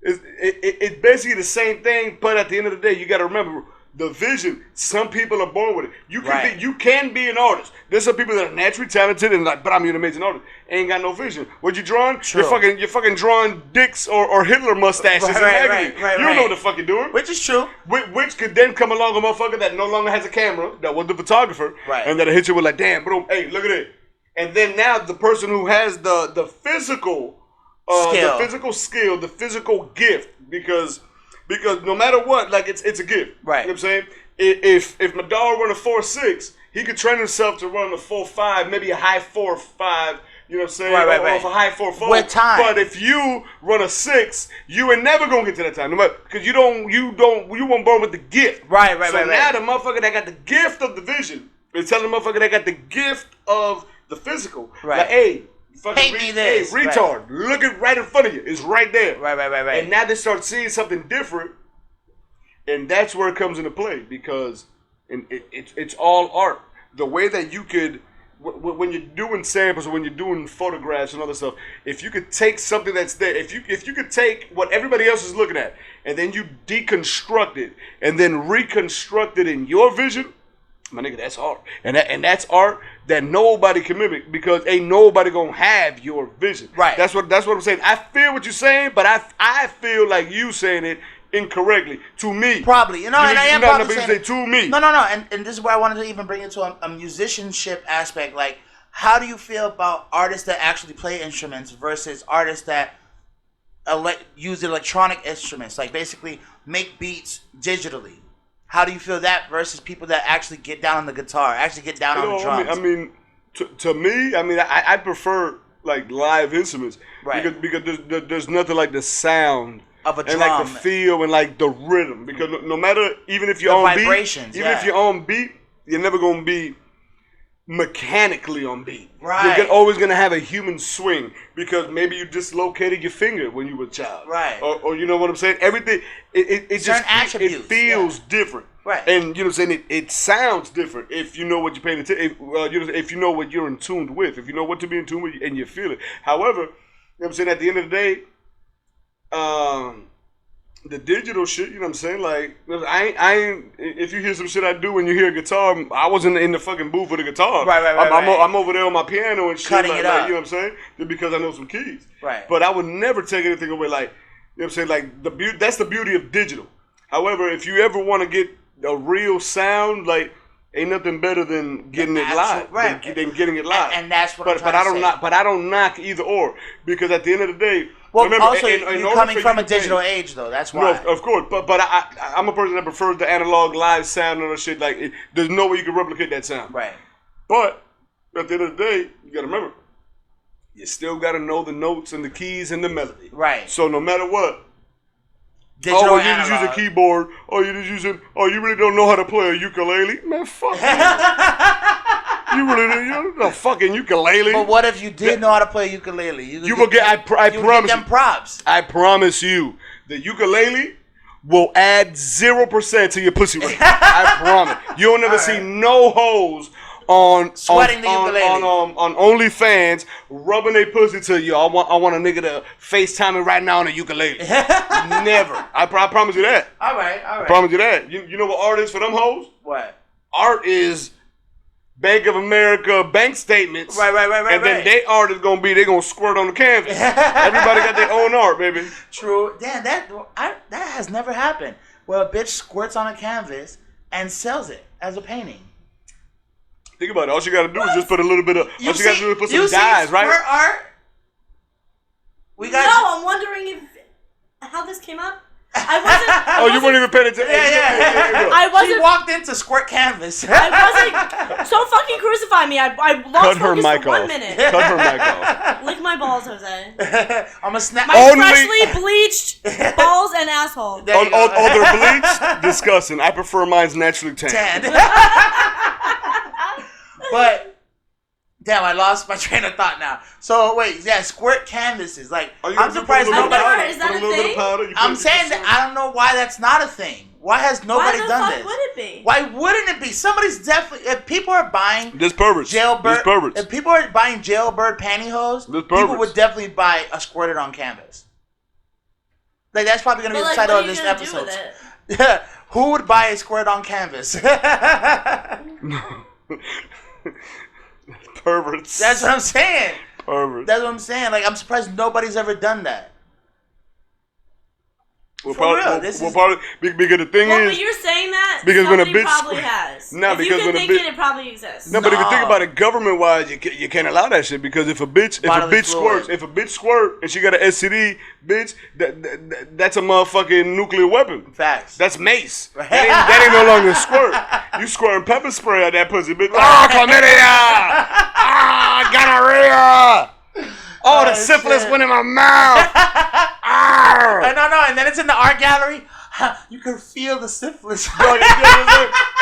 it's basically the same thing, but at the end of the day, you got to remember the vision. Some people are born with it. You can be an artist. There's some people that are naturally talented and like, but I'm an amazing artist. Ain't got no vision. What you drawing? True. You're fucking drawing dicks or Hitler mustaches. Right. You don't know what the fuck you're doing. Which is true. Which could then come along a motherfucker that no longer has a camera, that was the photographer, and that'll hit you with like, damn, bro, hey, look at it. And then now the person who has the physical skill, the physical gift, because no matter what, like it's a gift. Right. You know what I'm saying? If my dog run a 4.6, he could train himself to run a 4.5, maybe a high 4.5. You know what I'm saying? Right. Or a high 4.4. With time. But if you run a 6, you ain't never gonna get to that time, no matter, because you weren't born with the gift. Right. So now the motherfucker that got the gift of the vision is telling the motherfucker that got the gift of the physical. Right. Like, hey. Paint me this. Hey, retard. Look it right in front of you. It's right there. Right. And now they start seeing something different. And that's where it comes into play because it's all art. The way that you could when you're doing samples or when you're doing photographs and other stuff, if you could take something that's there, if you could take what everybody else is looking at and then you deconstruct it and then reconstruct it in your vision, my nigga, that's art. And that's art that nobody can mimic because ain't nobody gonna have your vision. Right. That's what I'm saying. I feel what you're saying, but I feel like you saying it incorrectly to me. Probably. And I am probably saying say to me. No. And this is where I wanted to even bring it to a musicianship aspect. Like, how do you feel about artists that actually play instruments versus artists that use electronic instruments, like basically make beats digitally? How do you feel that versus people that actually get down on the guitar, actually get down on the drums? I mean, to me, I prefer like live instruments, right? Because there's nothing like the sound of a drum and like the feel and like the rhythm. Because no matter, even if you're on beat, if you're on beat, you're never gonna be mechanically on beat. Right. You're always gonna have a human swing because maybe you dislocated your finger when you were a child. Right. Or you know what I'm saying? Everything it just attributes. It feels different. Right. And you know what I'm saying? It sounds different if you know what you're paying attention. If you know what you're in tune with. If you know what to be in tune with and you feel it. However, you know what I'm saying, at the end of the day, the digital shit, you know what I'm saying? Like, I ain't, if you hear some shit I do when you hear a guitar, I wasn't in the fucking booth with a guitar. Right. I'm over there on my piano and shit. Cutting it up. You know what I'm saying? Just because I know some keys. Right. But I would never take anything away, like, you know what I'm saying? Like, that's the beauty of digital. However, if you ever want to get a real sound, like, ain't nothing better than getting it live. Right. Than getting it live. And that's what I'm trying to say. But I don't knock either or. Because at the end of the day, well, remember, also, you're coming from a digital age, though. That's why. No, of course. But I'm a person that prefers the analog live sound and all that shit. Like, there's no way you can replicate that sound. Right. But at the end of the day, you got to remember, you still got to know the notes and the keys and the melody. Right. So no matter what. Digital you just use a keyboard. You really don't know how to play a ukulele? Man, fuck you. You really don't know fucking ukulele. But what if you did know how to play a ukulele? You will get, I promise get them props. I promise you, the ukulele will add 0% to your pussy rate. I promise. You'll never see no hoes on sweating the ukulele on OnlyFans rubbing their pussy to you. I want a nigga to FaceTime me right now on a ukulele. Never. I promise you that. All right. I promise you that. You know what art is for them hoes? What? Art is Bank of America bank statements. Right. And then their art is gonna be, they gonna squirt on the canvas. Everybody got their own art, baby. True. Damn, that has never happened. Where a bitch squirts on a canvas and sells it as a painting. Think about it. All you gotta do is just put a little bit of. All you gotta do is put some you dyes, right? Squirt art. I'm wondering how this came up. I wasn't. You weren't even paying attention. Yeah. I wasn't. She walked into squirt canvas. I wasn't. So fucking crucify me. I lost focus for 1 minute. Cut her mic off. Lick my balls, Jose. I'm gonna snap my freshly bleached balls and asshole. They're bleached. Disgusting. I prefer mine's naturally tanned. But damn, I lost my train of thought now. So wait, squirt canvases. Like, I'm surprised nobody. Is that a thing? I'm saying that I don't know why that's not a thing. Why has nobody done this? Why would it be? Why wouldn't it be? Somebody's definitely. If people are buying jailbird, if people are buying jailbird pantyhose, people would definitely buy a squirted on canvas. Like, that's probably gonna be the title of this episode. Who would buy a squirted on canvas? Perverts. That's what I'm saying. Perverts. That's what I'm saying. Like, I'm surprised nobody's ever done that. Because the thing is, but you're saying that because when a bitch probably has. No, if because you can think it probably exists. No, but if you think about it, government wise, you can't allow that shit, because if a bitch squirt and she got an STD, bitch, that's a motherfucking nuclear weapon. Facts. That's mace. That ain't no longer squirt. You squirting pepper spray at that pussy, bitch. Oh, chlamydia! Gonorrhea! Oh, the syphilis went in my mouth. No, and then it's in the art gallery. You can feel the syphilis.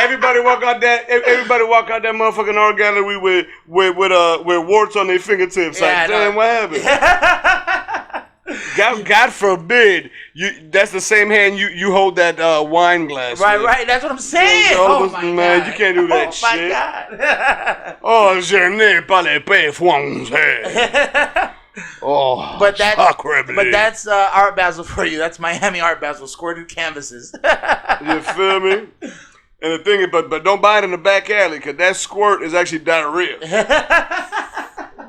Everybody walk out that motherfucking art gallery with warts on their fingertips. Like, damn, what happened? God forbid that's the same hand you hold that wine glass. Right. That's what I'm saying. Man, you can't do that shit. Oh my God. Oh, je n'ai pas les paix français. Oh, but that's Art Basel for you. That's Miami Art Basel. Squirted canvases. You feel me? And the thing is, but don't buy it in the back alley, because that squirt is actually diarrhea.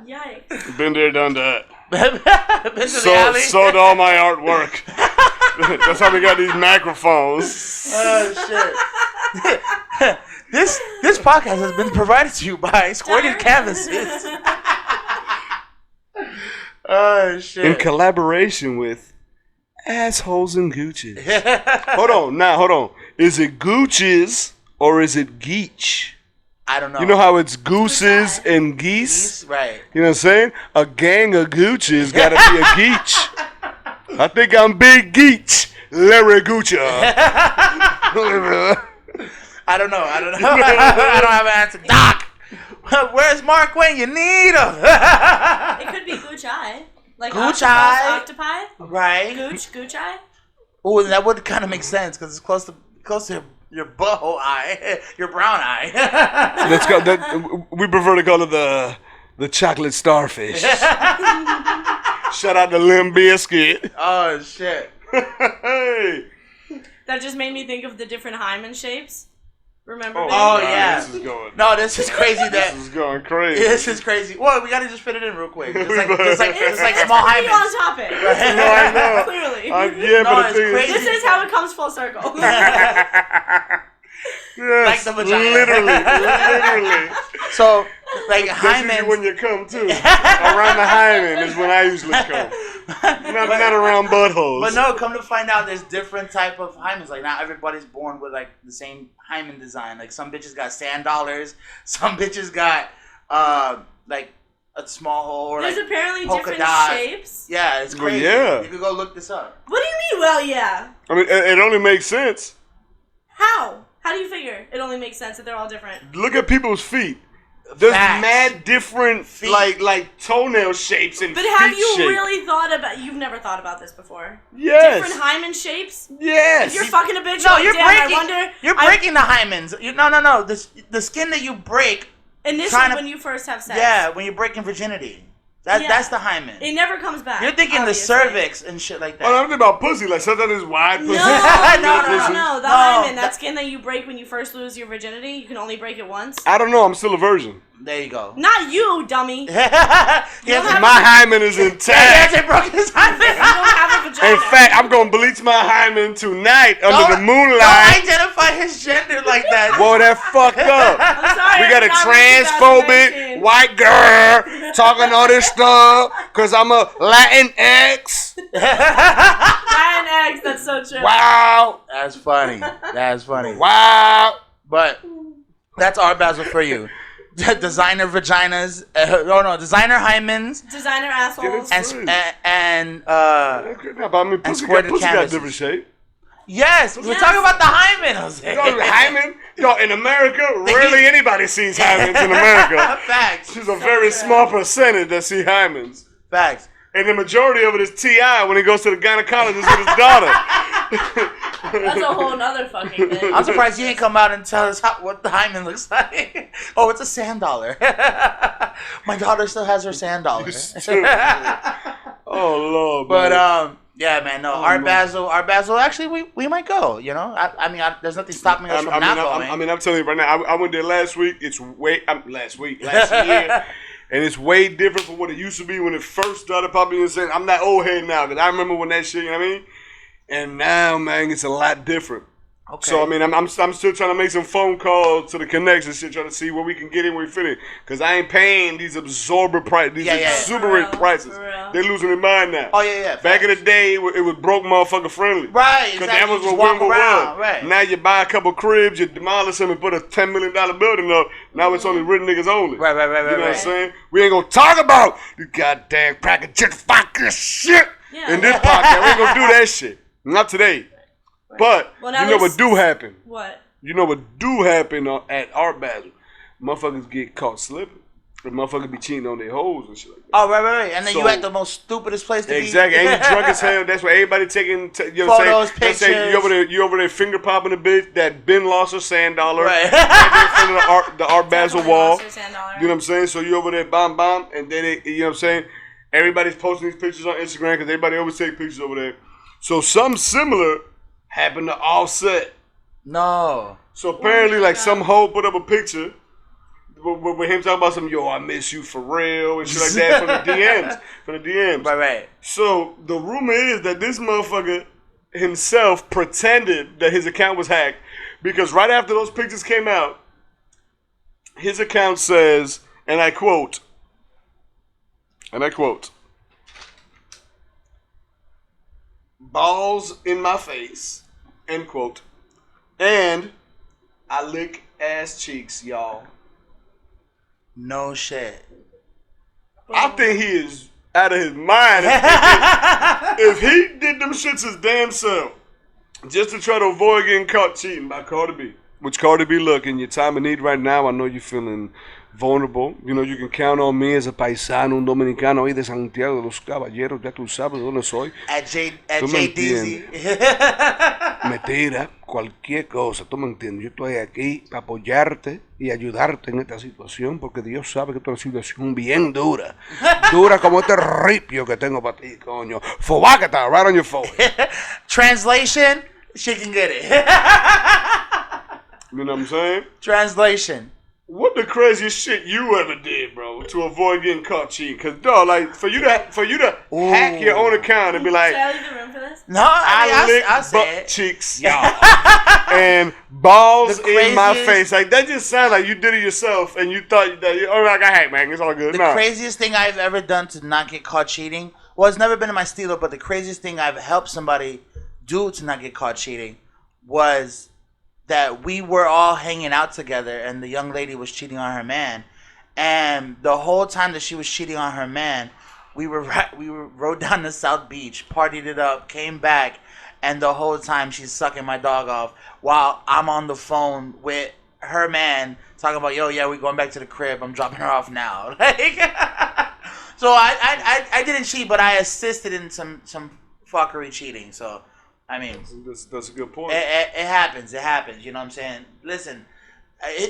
Yikes. Been there, done that. Been to the alley. Sold all my artwork. That's how we got these microphones. Oh, shit. This podcast has been provided to you by Squirted Canvases. Oh, shit. In collaboration with Assholes and Gooches. Hold on. Is it Gooches or is it Geach? I don't know. You know how it's gooses and geese? Right. You know what I'm saying? A gang of Gooches gotta be a Geach. I think I'm Big Geach. Larry Goocha. I don't know. I don't have an answer. Doc! Where's Mark when you need him? It could be Gooch Eye. Like Gooch Eye. Octopi? Right. Gooch Eye? Oh, that would kind of make sense because it's close to your butthole eye, your brown eye. Let's go. We prefer to call it the chocolate starfish. Shout out to Limb Biscuit. Oh, shit. Hey. That just made me think of the different hymen shapes. Remember? Oh, yeah. This is going. No, this is crazy. This is going crazy. This is crazy. Well, we gotta just fit it in real quick. Just like small It's hymens. on topic. No, I know. Clearly. Yeah, No, but it's the thing crazy. This is how it comes full circle. Yes, Like the vagina. Literally. So, like That's hymens. usually when you come too. Around the hymen is when I usually come. Not around buttholes. But no, come to find out, there's different type of hymens. Like not everybody's born with like the same hymen design. Like some bitches got sand dollars. Some bitches got like a small hole. Or There's like apparently polka different dot. shapes. Yeah, it's Well, crazy. yeah. You could go look this up. What do you mean? Well, yeah. I mean, it only makes sense. How? How do you figure? It only makes sense that they're all different. Look at people's feet. There's Facts. mad different Feet. like toenail shapes and But feet have you shapes. really thought about? You've never thought about this before. Yes. Different hymen shapes. Yes. If you're fucking a bitch, No, like, you're damn, breaking. I wonder. You're breaking the hymens. No. The skin that you break. Initially, when you first have sex. Yeah, when you're breaking virginity. That's the hymen. It never comes back. You're thinking obviously. the cervix and shit like that. Oh, I'm thinking about pussy. Like sometimes it's wide pussy. No. The No, hymen, that skin that you break when you first lose your virginity, you can only break it once. I don't know. I'm still a virgin. There you go. Not you, dummy. He hasn't My hymen is intact. broken his hymen. You don't have a vagina. In fact, I'm gonna bleach my hymen tonight under the Don't moonlight. identify his gender like that. Whoa, that fucked up. I'm sorry. We got a it's not transphobic 2019. white girl talking all this stuff because I'm a Latinx. Ryan Eggs, that's so true. Wow. That's funny. Wow. But that's Art Basel for you. Designer vaginas. Designer hymens. Designer assholes. And But I mean, pussy got canvases. different shape. Yes, we're talking about the hymen, Jose. Hymen? In America, rarely anybody sees hymens in America. Facts. There's a very small percentage that see hymens. Facts. And the majority of it is T.I. when he goes to the gynecologist with his daughter. That's a whole nother fucking thing. I'm surprised you ain't come out and tell us what the hymen looks like. Oh, it's a sand dollar. My daughter still has her sand dollar. Oh, Lord. But man. yeah, man, no. Art Basel. Actually, we might go. You know, I mean, there's nothing stopping us from not going. I'm telling you right now. I went there last week. It's last year. And it's way different from what it used to be when it first started popping. Insane. I'm that old head now, because I remember when that shit, you know what I mean? And now, man, it's a lot different. Okay. So, I mean, I'm still trying to make some phone calls to the connections, shit, trying to see where we can get in, where we fit in. Because I ain't paying these exorbitant exuberant prices. They're losing their mind now. Oh, yeah. Back in the day, it was broke motherfucker friendly. Right, Because exactly. that was You what just walk Wimble around, was. right. Now you buy a couple cribs, you demolish them and put a $10 million building up. Now it's only rich niggas only. Right. You know what I'm saying? We ain't gonna talk about the goddamn crack and gentrification shit in this podcast. We ain't gonna do that shit. Not today. But you know what do happen? What? You know what do happen at Art Basel? Motherfuckers get caught slipping. The motherfucker be cheating on their hoes and shit like that. Oh, right. And then you at the most stupidest place to exactly. be. And you drunk as hell. That's why everybody taking, you know photos, what I'm saying? pictures. You over there finger popping a bitch that Ben lost her sand dollar. Right. Right in front of the Art Basel wall. $10 You know what I'm saying? So you over there, bomb, and then you know what I'm saying? Everybody's posting these pictures on Instagram because everybody always take pictures over there. So something similar happened to Offset. No. So apparently, like some hoe put up a picture with him talking about some, yo, I miss you for real and shit like that from the DMs. Right. So the rumor is that this motherfucker himself pretended that his account was hacked because right after those pictures came out, his account says, and I quote, balls in my face, end quote, and I lick ass cheeks, y'all. No shit. I think he is out of his mind if he did them shits his damn self just to try to avoid getting caught cheating by Cardi B. Which Cardi B, look, in your time of need right now, I know you're feeling vulnerable. You know, you can count on me as a paisano, un dominicano ahí de Santiago de los Caballeros, ya tú sabes dónde soy. At JDZ. Me tira cualquier cosa, tú me entiendes. Yo estoy aquí para apoyarte y ayudarte en esta situación porque Dios sabe que esta es una situación bien dura. Dura como este ripio que tengo para ti, coño. Fobácata, right on your forehead. Translation, she can get it. You know what I'm saying? Translation. What the craziest shit you ever did, bro, to avoid getting caught cheating? Cause dog, like for you to hack your own account and be like, should I leave the room for this? No, I lick butt it. cheeks, y'all, and balls in my face. Like that just sounds like you did it yourself, and you thought that I got hacked, man. It's all good. The craziest thing I've ever done to not get caught cheating, well, it's never been in my stilo, but the craziest thing I've helped somebody do to not get caught cheating was that we were all hanging out together and the young lady was cheating on her man, and the whole time that she was cheating on her man, we rode down to South Beach, partied it up, came back, and the whole time she's sucking my dog off while I'm on the phone with her man talking about, yo, yeah, we're going back to the crib, I'm dropping her off now. Like, so I didn't cheat, but I assisted in some fuckery cheating. So I mean, that's a good point. It happens. You know what I'm saying? Listen,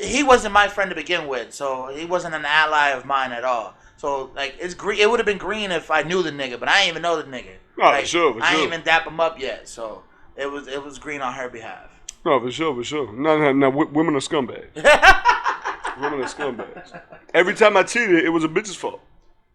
he wasn't my friend to begin with, so he wasn't an ally of mine at all. So like, it's green. It would have been green if I knew the nigga, but I ain't even know the nigga. No, like, for sure. I ain't even dap him up yet, so it was green on her behalf. No, for sure. No, women are scumbags. Women are scumbags. Every time I cheated, it was a bitch's fault.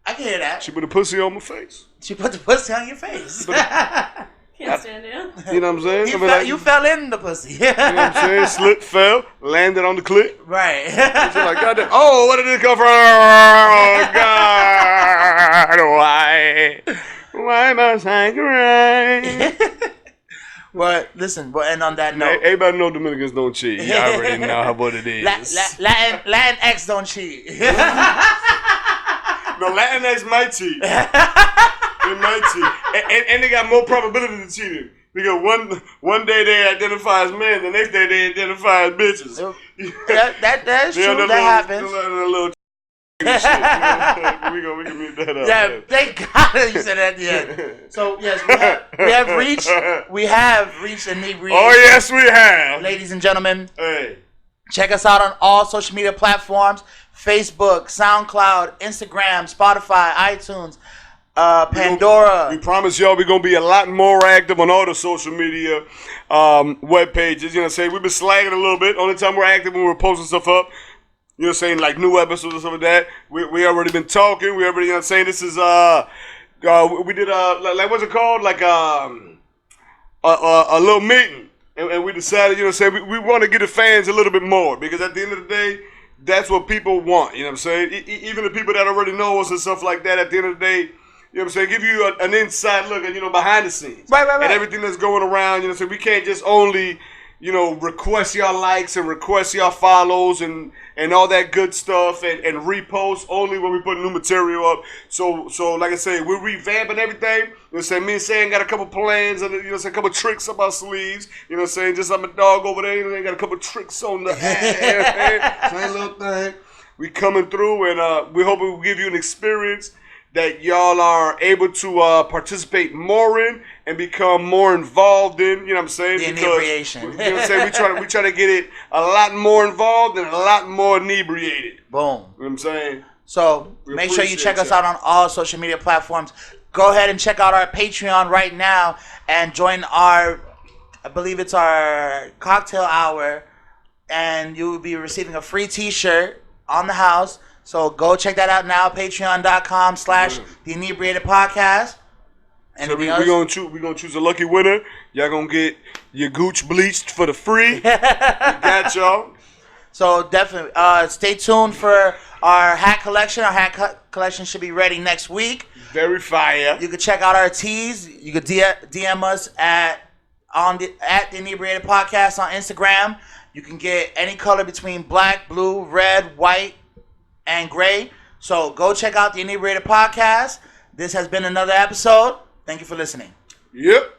I can hear that. She put a pussy on my face. She put the pussy on your face. Can't stand you. You know what I'm saying? You fell in the pussy. You know what I'm saying? Slipped, fell, landed on the clit. Right. She's like, God damn. Oh, where did it come from? Oh, God. Why must I cry? Well, listen, but and on that note, everybody know Dominicans don't cheat. You already know what it is. Latin X don't cheat. No, Latinx might cheat. They might cheat. And they got more probability to cheating. Because one day they identify as men, the next day they identify as bitches. That's true. That happens. We can mute that up. Yeah, thank God you said that at the end. So yes, we have reached Inebriated. Oh yes, we have. Ladies and gentlemen, hey, check us out on all social media platforms: Facebook, SoundCloud, Instagram, Spotify, iTunes, Pandora. We promise y'all we're gonna be a lot more active on all the social media web pages. You know what I'm saying? We've been slagging a little bit. Only time we're active when we're posting stuff up. You know what I'm saying? Like new episodes or something like that. We already been talking. We already, you know what I'm saying? This is, we did, like what's it called? Like a little meeting. And we decided, you know what I'm saying? We want to get the fans a little bit more. Because at the end of the day, that's what people want. You know what I'm saying? Even the people that already know us and stuff like that, at the end of the day, you know what I'm saying? Give you an inside look at, you know, behind the scenes. Right. And everything that's going around, you know what I'm saying? We can't just only, you know, request y'all likes and request y'all follows and all that good stuff and repost only when we put new material up. So like I say, we're revamping everything. You know what I'm saying? Me and Sam got a couple plans and, you know what I'm saying, a couple tricks up our sleeves. You know what I'm saying? Just like my dog over there, you know, got a couple tricks on the hand. Same little thing. We coming through, and we hope it will give you an experience that y'all are able to participate more in and become more involved in. You know what I'm saying? The inebriation. You know what I'm saying? We try to get it a lot more involved and a lot more inebriated. Boom. You know what I'm saying? So make sure you check us out on all social media platforms. Go ahead and check out our Patreon right now and join our, I believe it's our cocktail hour, and you will be receiving a free t-shirt on the house. So go check that out now, patreon.com/The Inebriated Podcast. So we're gonna choose a lucky winner. Y'all gonna get your Gooch bleached for the free. We got y'all. So definitely stay tuned for our hat collection. Our hat collection should be ready next week. Very fire. You can check out our tees. You can DM us at The Inebriated Podcast on Instagram. You can get any color between black, blue, red, white, and gray. So go check out The Inebriated Podcast. This has been another episode. Thank you for listening. Yep.